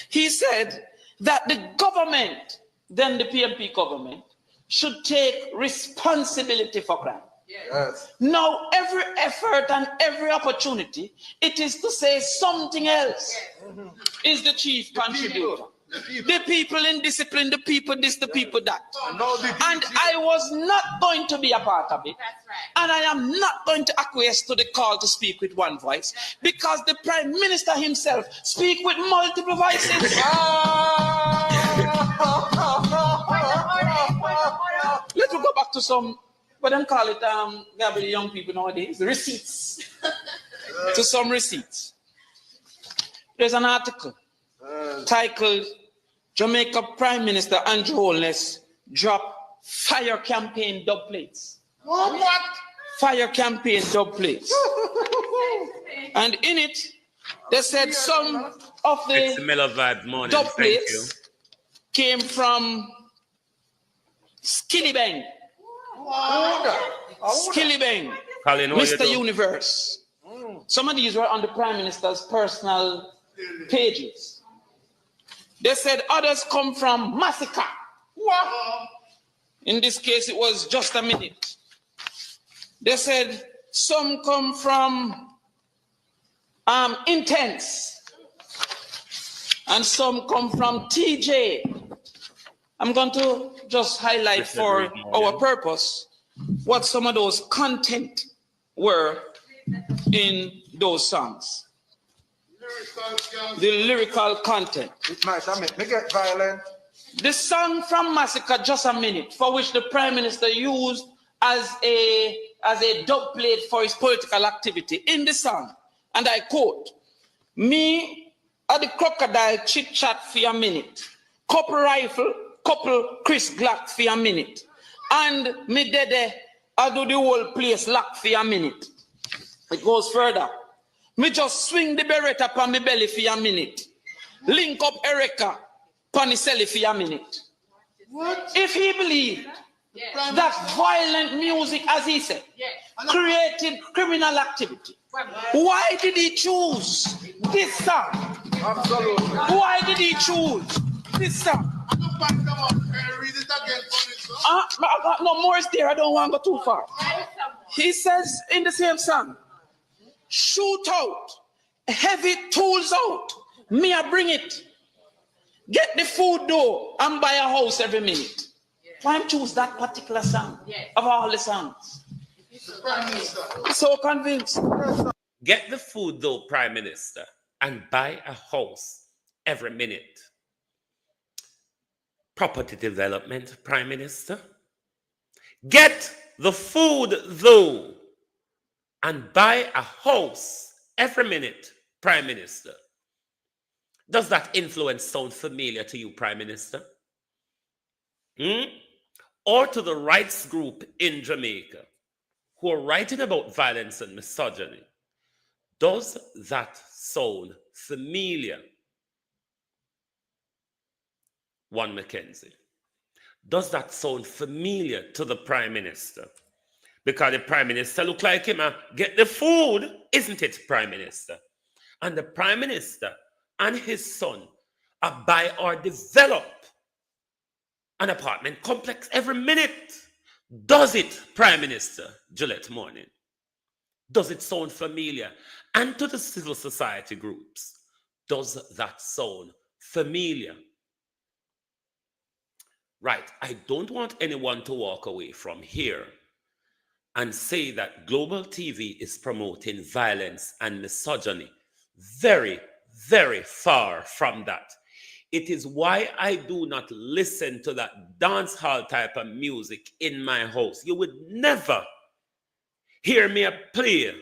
he said that the government, then the PMP government, should take responsibility for crime. Yes. Now, every effort and every opportunity, it is to say something else is the chief contributor. The people in discipline, the people this, the people that. And I was not going to be a part of it. And I am not going to acquiesce to the call to speak with one voice, because the Prime Minister himself speaks with multiple voices. Let's go back to some, what them call it, the young people nowadays, receipts. To some receipts. There's an article titled, Jamaica Prime Minister Andrew Holness drop fire campaign dub plates. What? Fire campaign dub plates. And in it, they said some of the dub plates came from Skillibeng. Skillibeng. Colin, how you Mr. do? Universe. Some of these were on the Prime Minister's personal pages. They said others come from massacre. What? In this case, it was just a minute. They said some come from intense, and some come from TJ. I'm going to just highlight for our purpose what some of those content were in those songs. The lyrical content. It might make it violent. The song from Massacre, Just a Minute, for which the Prime Minister used as a dub plate for his political activity. In the song, and I quote, "Me at the crocodile chit chat for a minute, couple rifle, couple Chris Glock for a minute, and me dede I do the whole place lock for a minute." It goes further. "Me just swing the beretta upon me belly for a minute, link up Erica Panicelli for a minute." What? If he believed that violent music, as he said, created criminal activity, why did he choose this song? Absolutely. Why did he choose this song? No more is there. I don't want to go too far. He says in the same song, "Shoot out, heavy tools out, me I bring it. Get the food though, and buy a house every minute." Why choose that particular song of all the songs? So convinced. Get the food though, Prime Minister, and buy a house every minute. Property development, Prime Minister. Get the food though, and buy a house every minute, Prime Minister. Does that influence sound familiar to you, Prime Minister? Or to the rights group in Jamaica who are writing about violence and misogyny? Does that sound familiar? One Mackenzie. Does that sound familiar to the Prime Minister? Because the Prime Minister look like him, get the food, isn't it, Prime Minister? And the Prime Minister and his son buy or develop an apartment complex every minute. Does it, Prime Minister Gillette Morning? Does it sound familiar? And to the civil society groups, does that sound familiar? Right, I don't want anyone to walk away from here and say that Global TV is promoting violence and misogyny. Very, very far from that. It is why I do not listen to that dance hall type of music in my house. You would never hear me play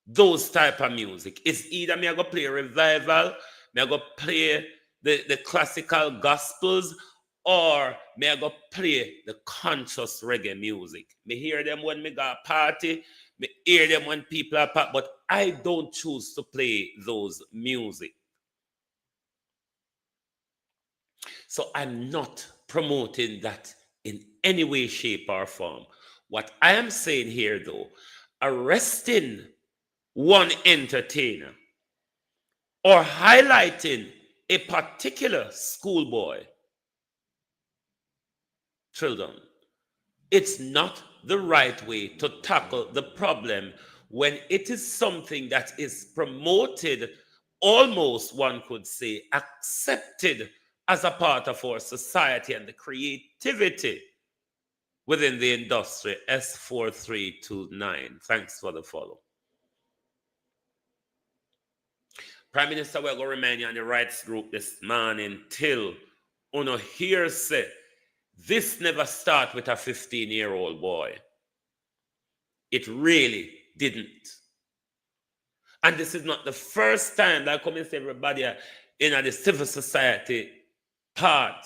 those type of music. It's either me I go play revival, me I go play the classical gospels, or me I go play the conscious reggae music. Me hear them when me go a party, me hear them when people are party, but I don't choose to play those music. So I'm not promoting that in any way, shape, or form. What I am saying here, though, arresting one entertainer or highlighting a particular schoolboy, children, it's not the right way to tackle the problem when it is something that is promoted, almost one could say, accepted as a part of our society and the creativity within the industry. S4329. Thanks for the follow. Prime Minister, we're going to remind you on the rights group this morning till uno here say this never start with a 15-year-old boy. It really didn't. And this is not the first time that I come and say everybody in the civil society part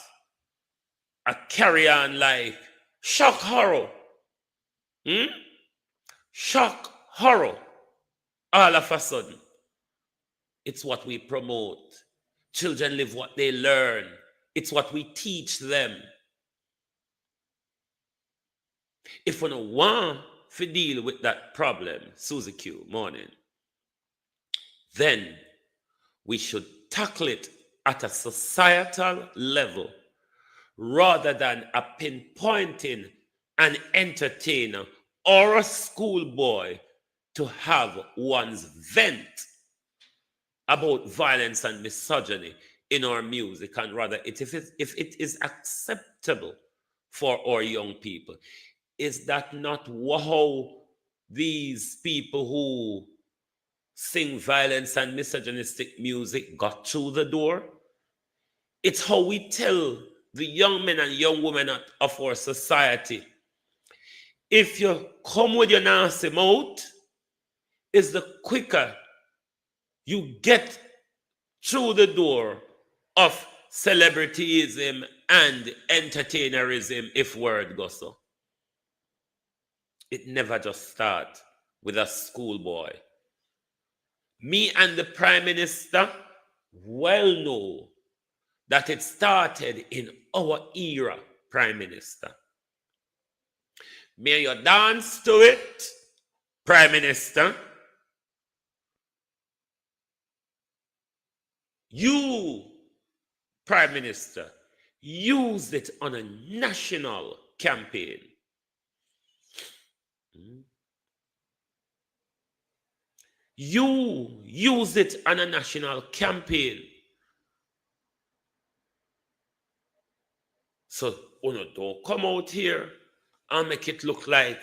a carry on like shock horror. Shock horror. All of a sudden. It's what we promote. Children live what they learn. It's what we teach them. If we don't want to deal with that problem, Susie Q, morning, then we should tackle it at a societal level rather than a pinpointing an entertainer or a schoolboy to have one's vent about violence and misogyny in our music, and rather if it is acceptable for our young people. Is that not how these people who sing violence and misogynistic music got through the door? It's how we tell the young men and young women of our society, if you come with your nasty mouth, is the quicker you get through the door of celebrityism and entertainerism, if word goes so. It never just starts with a schoolboy. Me and the Prime Minister well know that it started in our era, Prime Minister. May you dance to it, Prime Minister. You, Prime Minister, used it on a national campaign. You used it on a national campaign. So, don't come out here and make it look like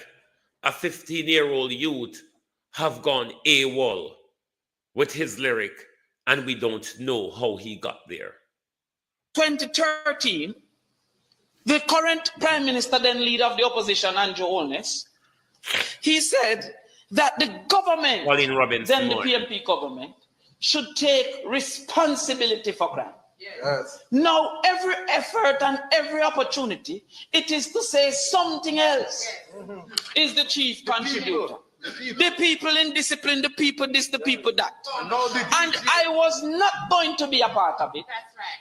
a 15-year-old youth have gone AWOL with his lyric, and we don't know how he got there. 2013, the current Prime Minister, then leader of the opposition, Andrew Holness, he said that the government, then the PMP government, should take responsibility for crime. Yes. Now, every effort and every opportunity, it is to say something else is the chief contributor. The people in discipline, the people this, the people that. And I was not going to be a part of it.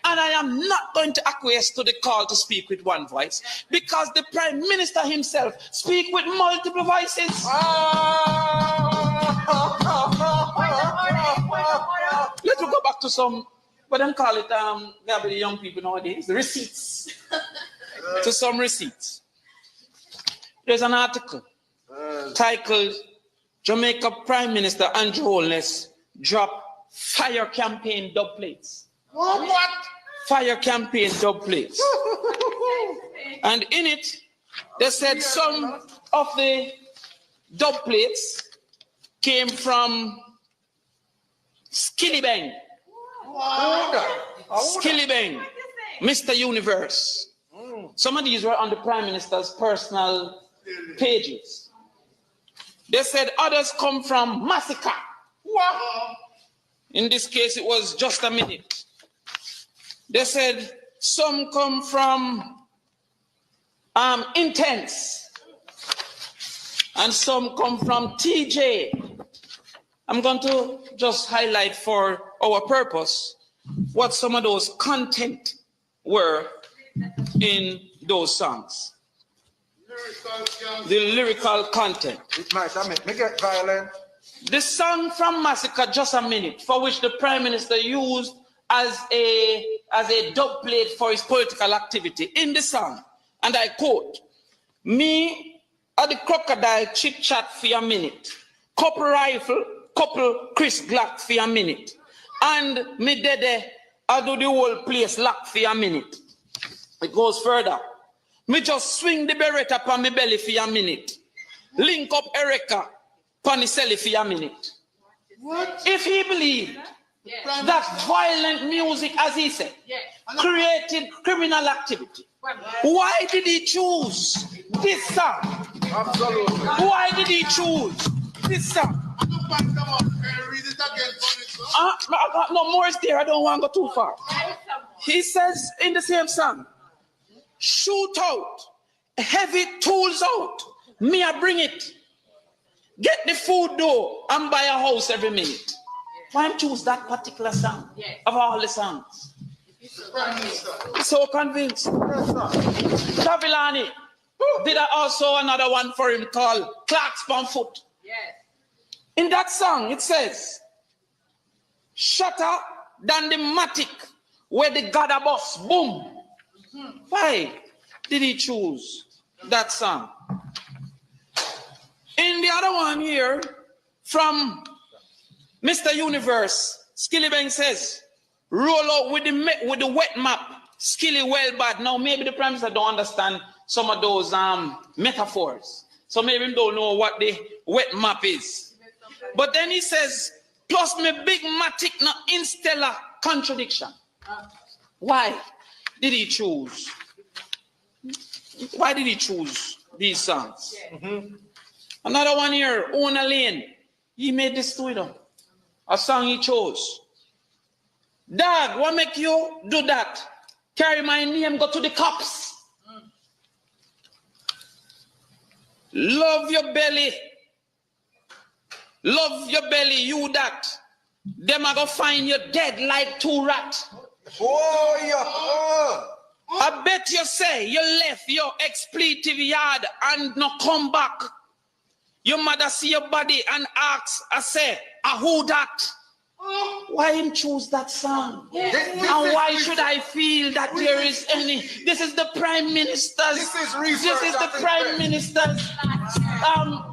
And I am not going to acquiesce to the call to speak with one voice, because the Prime Minister himself speaks with multiple voices. Let's go back to some, what them call it, the young people nowadays, the receipts. To some receipts. There's an article titled, Jamaica Prime Minister Andrew Holness drop fire campaign dub plates. What? Fire campaign dub plates. And in it, they said some of the dub plates came from Skillibeng. Skillibeng, Mr. Universe. Some of these were on the Prime Minister's personal pages. They said others come from Massacre. Wow. In this case, it was Just a Minute. They said some come from Intense. And some come from TJ. I'm going to just highlight for our purpose what some of those content were in those songs. The lyrical content. It might make it violent. The song from Massacre, Just a Minute, for which the Prime Minister used as a dub plate for his political activity. In the song, and I quote, "Me at the crocodile chit chat for a minute, couple rifle, couple Chris Glock for a minute, and me dede I do the whole place lock for a minute." It goes further. "Me just swing the Beretta on my belly for a minute. Link up Erica on the celly for a minute." What? If he believed that violent music, as he said, created criminal activity, why did he choose this song? Absolutely. Why did he choose this song? No more is there. I don't want to go too far. He says in the same song, "Shoot out, heavy tools out, me I bring it. Get the food though, and buy a house every minute." Why choose that particular song of all the songs? So convinced. Tavilani, did also another one for him called Clark's on Foot. Yes. In that song, it says, shatter than the matic where the gather bus, boom. Why did he choose that song? In the other one here, from Mr. Universe, Skilly Bang says, roll out with the wet map, Skilly well bad. Now maybe the Prime Minister don't understand some of those metaphors. So maybe he don't know what the wet map is. But then he says, plus me big matic na instellar contradiction. Why did he choose? Why did he choose these songs? Another one here, Ona Lane. He made this to them. A song he chose. Dad, what make you do that? Carry my name, go to the cops. Love your belly. Love your belly, you that. Them are gonna find you dead like two rats. Oh, yeah. I bet you say you left your expletive yard and no come back. Your mother see your body and ask, I say, who that? Why him choose that song? And why should I feel that there is any? This is the Prime Minister's. This is the Prime Minister's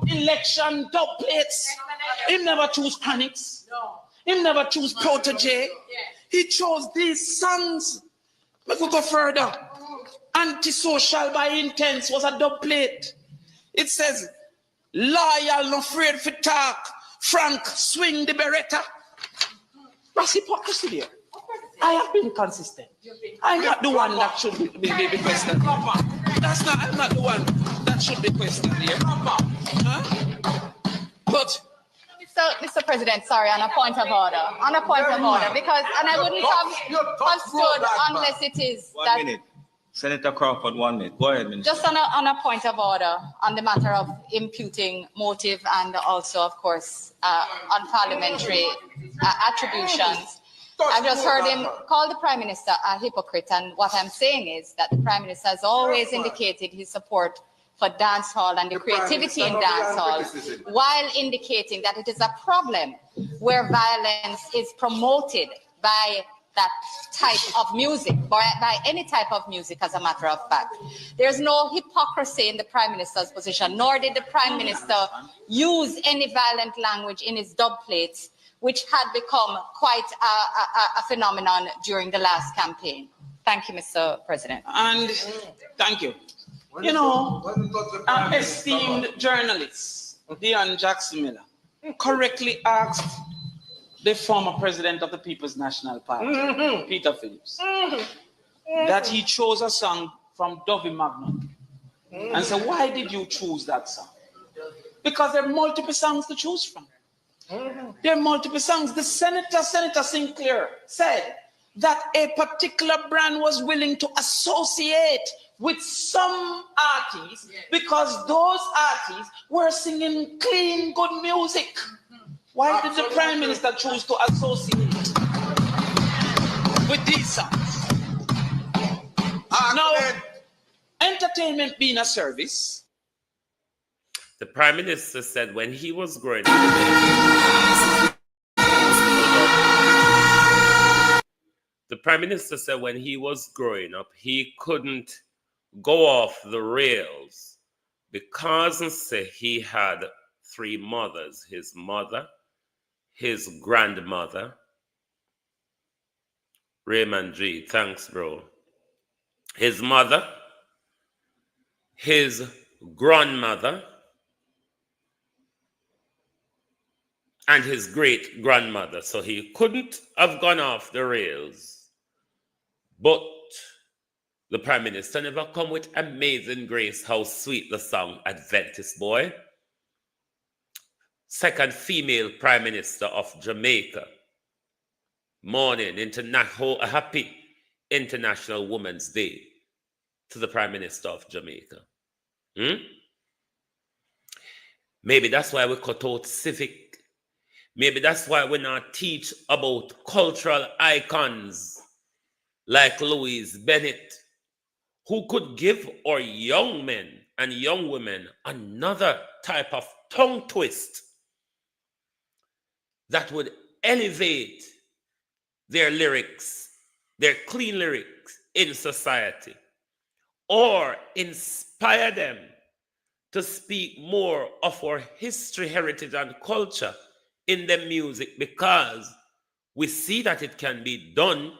election dub plates. He never choose Panics. He never choose Protege. He chose these songs. Let me go further. Antisocial by Intense was a dub plate. It says, loyal, no afraid for talk. Frank, swing the Beretta. That's hypocrisy there. I have been consistent. I'm not the one that should be questioned. I'm not the one that should be questioned here. Huh? But Mr. President, sorry, on a point of order, because, and I wouldn't have stood unless it is 1 minute. Senator Crawford, 1 minute. Go ahead, Minister. Just on a point of order on the matter of imputing motive and also, of course, unparliamentary attributions. I've just heard him call the Prime Minister a hypocrite, and what I'm saying is that the Prime Minister has always indicated his support for dancehall and the creativity in dancehall, while indicating that it is a problem where violence is promoted by that type of music, by any type of music, as a matter of fact. There's no hypocrisy in the Prime Minister's position, nor did the Prime Minister use any violent language in his dub plates, which had become quite a phenomenon during the last campaign. Thank you, Mr. President. And thank you. You know, an esteemed journalist, Dion Jackson Miller, correctly asked the former president of the People's National Party, Peter Phillips, that he chose a song from Dovey Magnum. And said, why did you choose that song? Because there are multiple songs to choose from. There are multiple songs. The Senator Sinclair, said that a particular brand was willing to associate with some artists because those artists were singing clean, good music. Why did the Prime Minister choose to associate with these songs? Now, entertainment being a service. The Prime Minister said when he was growing up, the Prime Minister said when he was growing up, he couldn't go off the rails because he had three mothers: his mother, his grandmother. Raymond G, thanks, bro. His mother, his grandmother, and his great grandmother. So he couldn't have gone off the rails. But the Prime Minister never come with Amazing Grace, how sweet the song Adventist Boy. Second female Prime Minister of Jamaica. Morning, a happy International Women's Day to the Prime Minister of Jamaica. Maybe that's why we cut out civic. Maybe that's why we not teach about cultural icons like Louise Bennett, who could give our young men and young women another type of tongue twist that would elevate their lyrics, their clean lyrics in society, or inspire them to speak more of our history, heritage, and culture in the music, because we see that it can be done.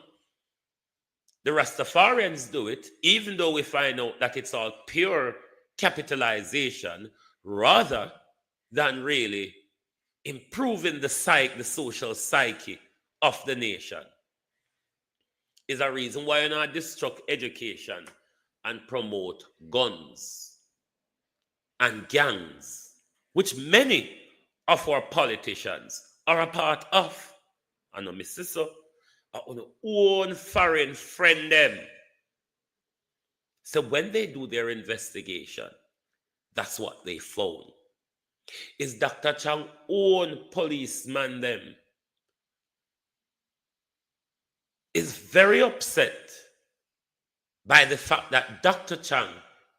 The Rastafarians do it, even though we find out that it's all pure capitalization rather than really improving the social psyche of the nation. Is a reason why you not destruct education and promote guns and gangs, which many of our politicians are a part of. I know my sister, our own foreign friend them. So when they do their investigation, that's what they found. Is Dr. Chang own policeman them is very upset by the fact that Dr. Chang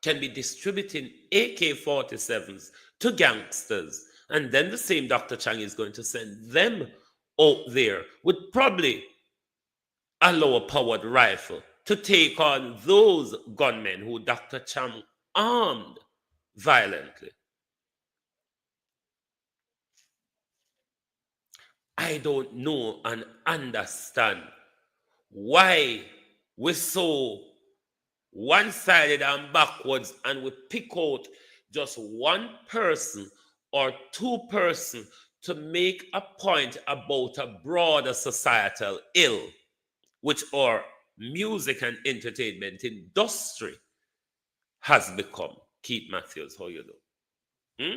can be distributing AK-47s to gangsters, and then the same Dr. Chang is going to send them out there with probably a lower-powered rifle to take on those gunmen who Dr. Chang armed violently. I don't know and understand why we're so one-sided and backwards, and we pick out just one person or two persons to make a point about a broader societal ill, which our music and entertainment industry has become. Keith Matthews, how you do?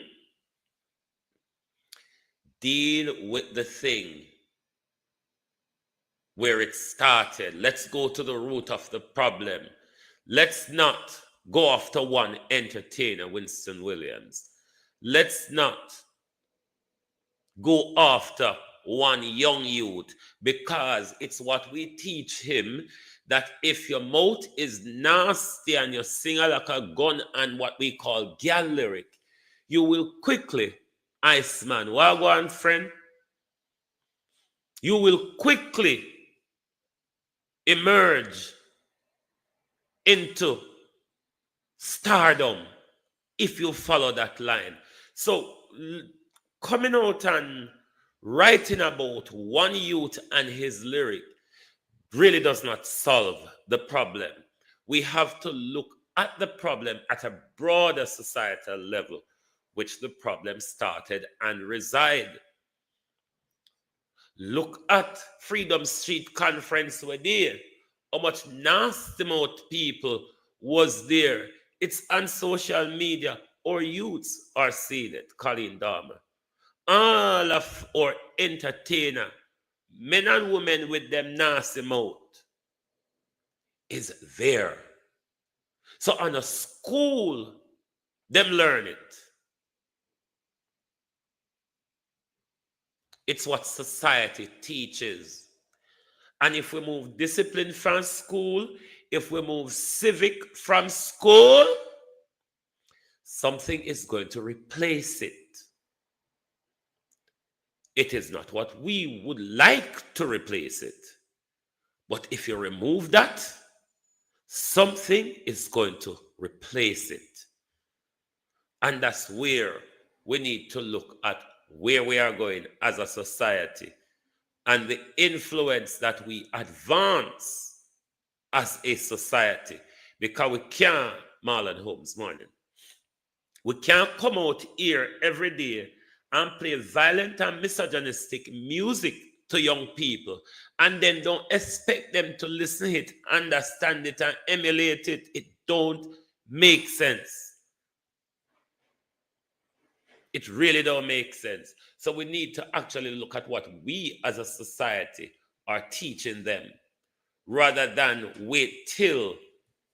Deal with the thing where it started. Let's go to the root of the problem. Let's not go after one entertainer, Winston Williams. Let's not go after one young youth, because it's what we teach him, that if your mouth is nasty and you sing like a gun and what we call gal lyric, you will quickly, Iceman, wagwan friend, you will quickly emerge into stardom if you follow that line. So coming out and writing about one youth and his lyric really does not solve the problem. We have to look at the problem at a broader societal level, which the problem started and reside. Look at Freedom Street Conference where there, how much nasty mouth people was there. It's on social media. Our youths are seeing it. Colleen Dahmer. All of our entertainer, men and women with them nasty mouth, is there. So on a school, them learn it. It's what society teaches. And if we move discipline from school, if we move civic from school, something is going to replace it. It is not what we would like to replace it. But if you remove that, something is going to replace it. And that's where we need to look at where we are going as a society and the influence that we advance as a society. Because we can't, Marlon Holmes, morning, we can't come out here every day and play violent and misogynistic music to young people and then don't expect them to listen to it, understand it, and emulate it. It don't make sense. It really don't make sense. So we need to actually look at what we as a society are teaching them, rather than wait till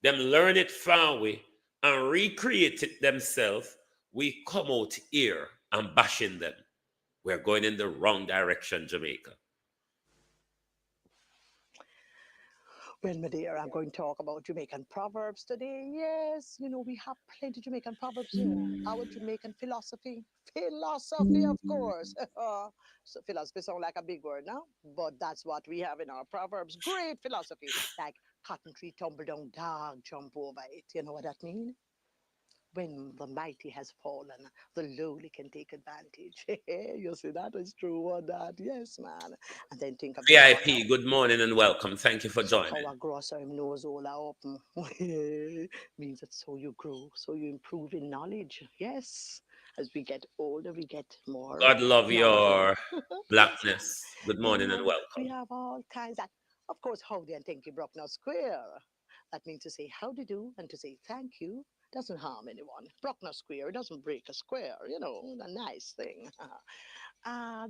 them learn it far away and recreate it themselves. We come out here and bashing them. We're going in the wrong direction, Jamaica. Well, my dear, I'm going to talk about Jamaican proverbs today. Yes, we have plenty Jamaican proverbs, Our Jamaican philosophy. Philosophy, of course. So philosophy sounds like a big word now, but that's what we have in our proverbs. Great philosophy. Like cotton tree tumble down, dog jump over it. You know what that means? When the mighty has fallen, the lowly can take advantage. You see, that is true or that. Yes, man. And then think of this one now. VIP, good morning and welcome. Thank you for joining. Somehow a grocer knows all are open. Means that so you grow, so you improve in knowledge. Yes. As we get older, we get more. God love your Yes. blackness. Good morning and We welcome. have all kinds of, course, howdy and thank you, Brockner Square. That means to say how to do and to say thank you doesn't harm anyone. Brockner Square doesn't break a square, a nice thing.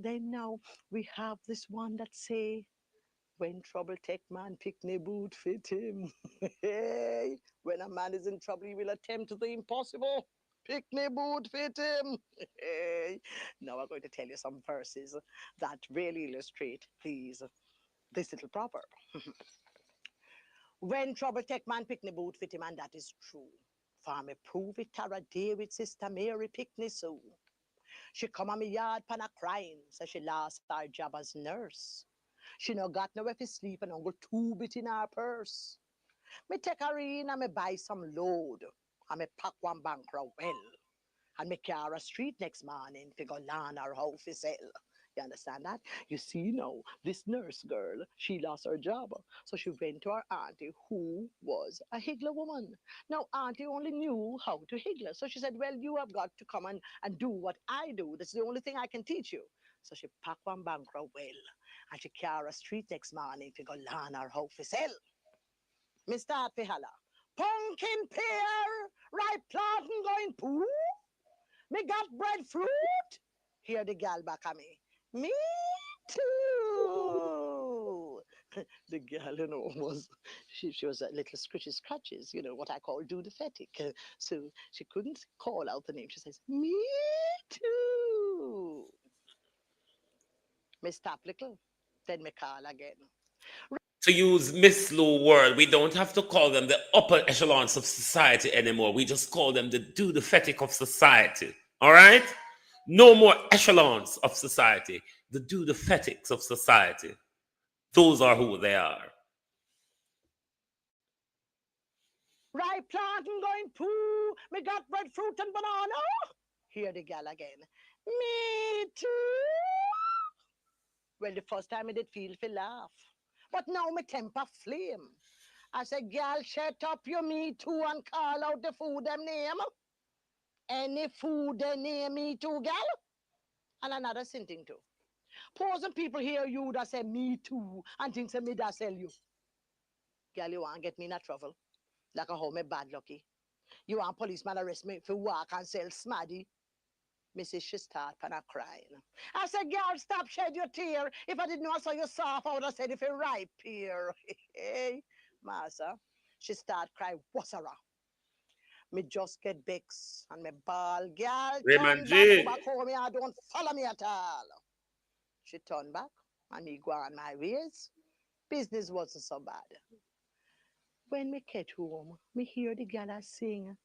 Then now we have this one that say, when trouble take man, pick ne boot fit him. Hey, when a man is in trouble, he will attempt the impossible. Pick ne boot fit him. Hey. Now I'm going to tell you some verses that really illustrate, please, this little proverb. When trouble take man, pick ne boot fit him, and that is true. For me prove it Tara day with Sister Mary pick ne so. She come on me yard pan a crying, so she lost her job as nurse. She no got nowhere to sleep and only 2 bit in her purse. Me take her in and me buy some load. And me pack one bankrupt well. And me carry a street next morning to go land her house for sell. You understand that? You see now, this nurse girl, she lost her job. So she went to her auntie who was a higgler woman. Now auntie only knew how to higgler. So she said, well, you have got to come and do what I do. That's the only thing I can teach you. So she packed one bankrupt well. And she carry a street next morning to go land her house for sell. Me start to holla. Pumpkin pear, ripe plantain going poo. Me got breadfruit. Hear the gal back at me. Me too. The girl, she was a little scratches, what I call do the phatic. So she couldn't call out the name. She says, me too. Me stop little, then me call again. To use Miss Lou word, we don't have to call them the upper echelons of society anymore. We just call them the do-the-fetic of society. All right? No more echelons of society. The do-the-fetics of society. Those are who they are. Ripe plantain going poo. Me got breadfruit and banana. Hear the gal again. Me too. Well, the first time I did feel for laugh. But now my temper flame. I said, gal, shut up your me too and call out the food them name. Any food they name me too, gal. And another thing too. Posing people hear you that say me too and think say me that sell you. Gal, you want to get me in a trouble? Like a how me bad lucky. You want policeman arrest me for walk and sell smaddy? Mrs. She start and I crying. I said, girl, stop shed your tear. If I didn't know I saw you soft, I would have said if you're ripe here. Hey, Massa. She start crying, what's wrong? Me just get vexed and me ball, girl, Raymond turn back home, I don't follow me at all. She turned back and me go on my ways. Business wasn't so bad. When me get home, me hear the girl sing.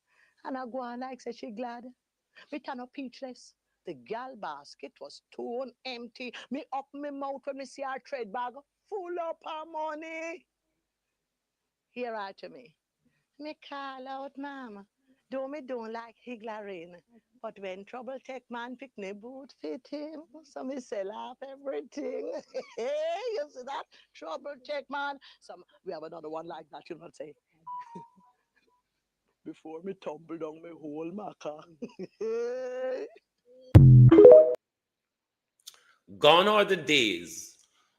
And I go on like say she glad. Me turn up peachless. The gal basket was torn empty. Me up me mouth when me see her trade bag full up her money. Hear her to me. Me call out, mama. Do me don't like higgling. But when trouble take man, pick ne boot fit him. So me sell off everything. Hey, you see that? Trouble take man. We have another one like that, you not say. Before me tumble down my whole maca. Gone are the days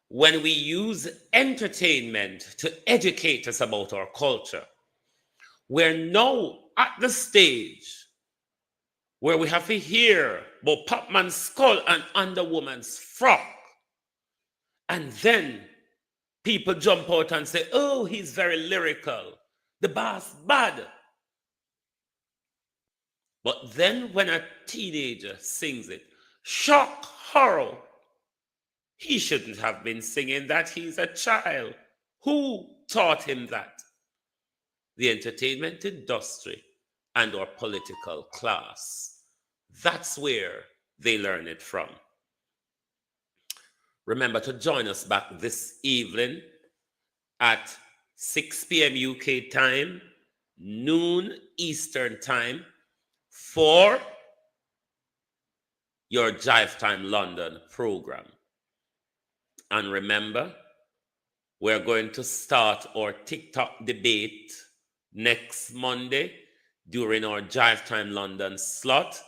when we use entertainment to educate us about our culture. We're now at the stage where we have to hear about Popman's skull and Underwoman's frock. And then people jump out and say, oh, he's very lyrical. The bass bad. But then when a teenager sings it, shock, horror, he shouldn't have been singing that. He's a child. Who taught him that? The entertainment industry and our political class. That's where they learn it from. Remember to join us back this evening at 6 p.m. UK time, noon Eastern time, for your Jive Time London program. And remember, we're going to start our TikTok debate next Monday during our Jive Time London slot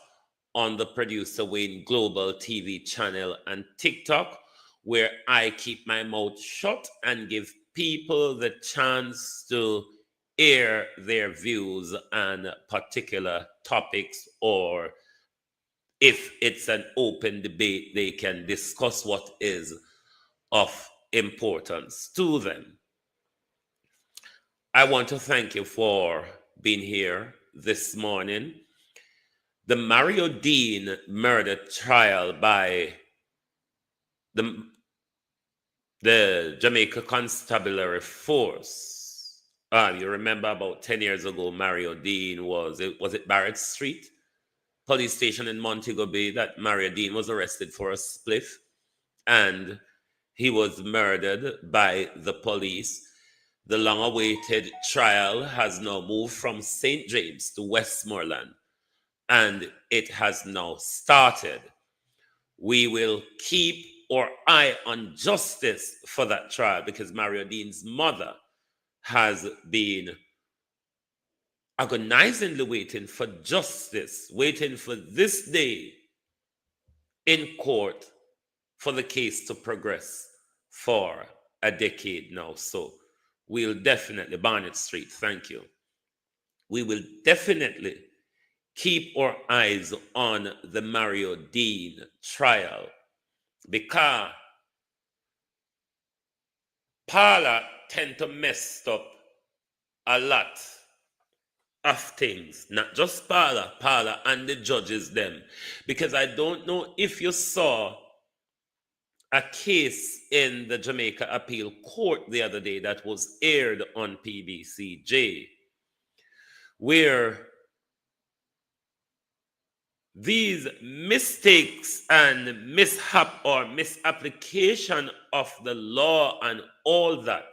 on the Producer Wayne Global TV channel and TikTok, where I keep my mouth shut and give people the chance to air their views on particular topics, or if it's an open debate, they can discuss what is of importance to them. I want to thank you for being here this morning. The Mario Dean murder trial by the Jamaica Constabulary Force. You remember about 10 years ago, Mario Dean was it Barrett Street police station in Montego Bay that Mario Dean was arrested for a spliff, and he was murdered by the police. The long-awaited trial has now moved from St. James to Westmoreland, and it has now started. We will keep our eye on justice for that trial, because Mario Dean's mother has been agonizingly waiting for justice, waiting for this day in court for the case to progress for a decade now. So we'll definitely, Barnett Street, thank you. We will definitely keep our eyes on the Mario Dean trial, because Parler tend to mess up a lot of things, not just Parler and the judges them. Because I don't know if you saw a case in the Jamaica Appeal Court the other day that was aired on PBCJ, where these mistakes and mishap or misapplication of the law and all that,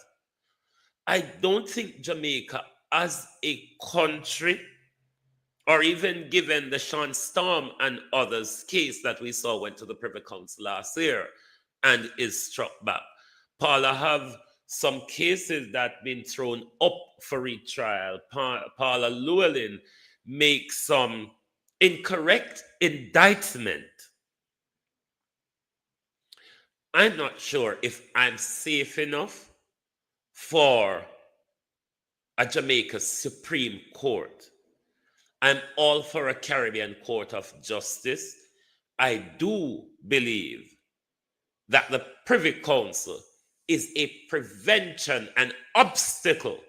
I don't think Jamaica as a country, or even given the Sean Storm and others case that we saw went to the Privy Council last year and is struck back. Paula have some cases that been thrown up for retrial. Paula Llewellyn makes some incorrect indictment. I'm not sure if I'm safe enough for a Jamaica Supreme Court. I'm all for a Caribbean Court of Justice. I do believe that the Privy Council is a prevention and obstacle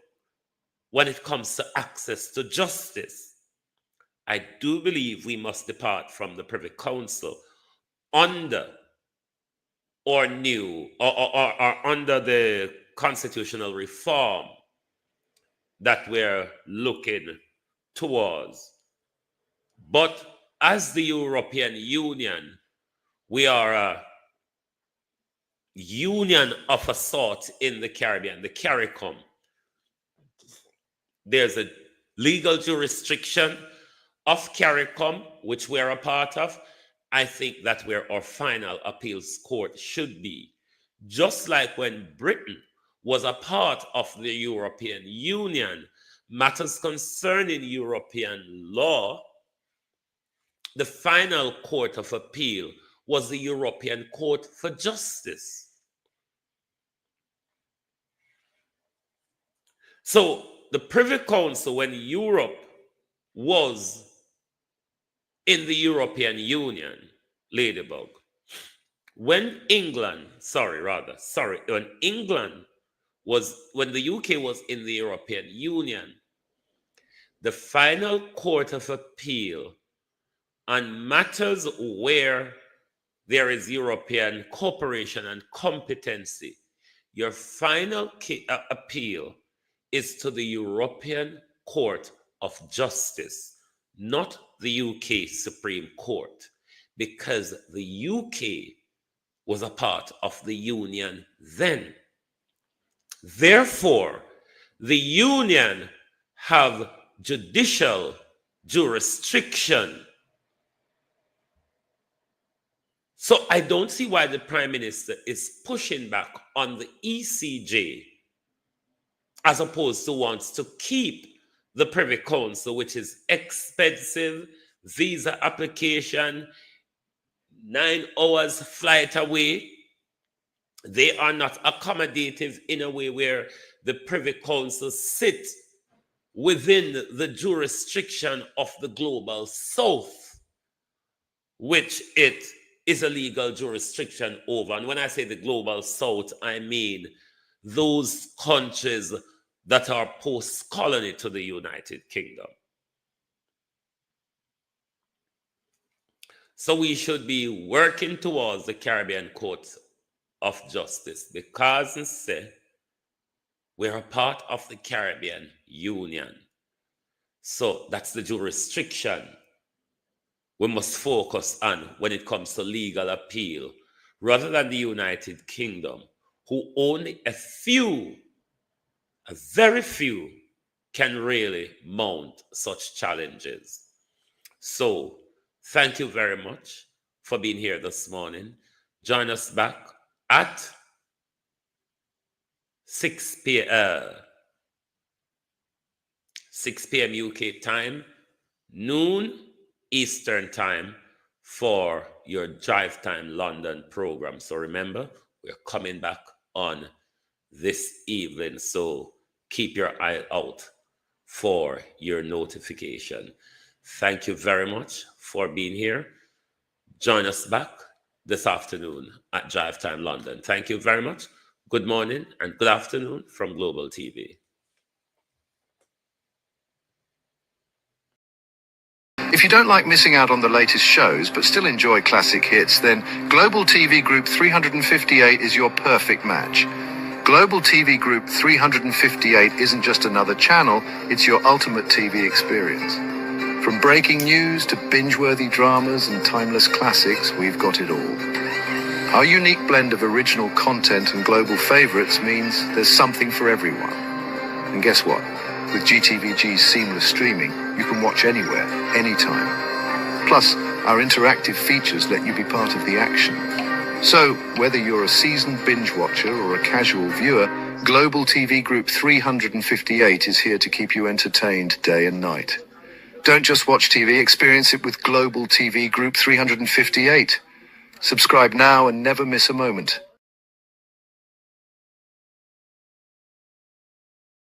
when it comes to access to justice. I do believe we must depart from the Privy Council under or new or under the constitutional reform that we're looking towards. But as the European Union, we are a union of a sort in the Caribbean, the CARICOM. There's a legal jurisdiction of CARICOM, which we're a part of. I think that's where our final appeals court should be. Just like when Britain was a part of the European Union, matters concerning European law, the final court of appeal was the European Court for Justice. So the Privy Council, when Europe was in the European Union, Ladybug, when England was, when the UK was in the European Union, the final court of appeal on matters where there is European cooperation and competency your final appeal is to the European Court of Justice, not the UK Supreme Court, because the UK was a part of the Union then. Therefore, the Union have judicial jurisdiction. So I don't see why the Prime Minister is pushing back on the ECJ as opposed to wants to keep the Privy Council, which is expensive, visa application, 9 hours flight away. They are not accommodative in a way where the Privy Council sit within the jurisdiction of the Global South, which it is a legal jurisdiction over. And when I say the Global South, I mean those countries that are post-colony to the United Kingdom. So we should be working towards the Caribbean Court of Justice because we're a part of the Caribbean Union. So that's the jurisdiction we must focus on when it comes to legal appeal, rather than the United Kingdom, who only a very few, can really mount such challenges. So thank you very much for being here this morning. Join us back at 6 p.m. UK time, noon Eastern time, for your Drive Time London program. So remember, we're coming back on this evening, so keep your eye out for your notification. Thank you very much for being here. Join us back this afternoon at Drive Time London. Thank you very much. Good morning and good afternoon from Global TV. If you don't like missing out on the latest shows but still enjoy classic hits, then Global TV Group 358 is your perfect match. Global TV Group 358 isn't just another channel, it's your ultimate TV experience. From breaking news to binge-worthy dramas and timeless classics, we've got it all. Our unique blend of original content and global favorites means there's something for everyone. And guess what? With GTVG's seamless streaming, you can watch anywhere, anytime. Plus, our interactive features let you be part of the action. So, whether you're a seasoned binge watcher or a casual viewer, Global TV Group 358 is here to keep you entertained day and night. Don't just watch TV, experience it with Global TV Group 358. Subscribe now and never miss a moment.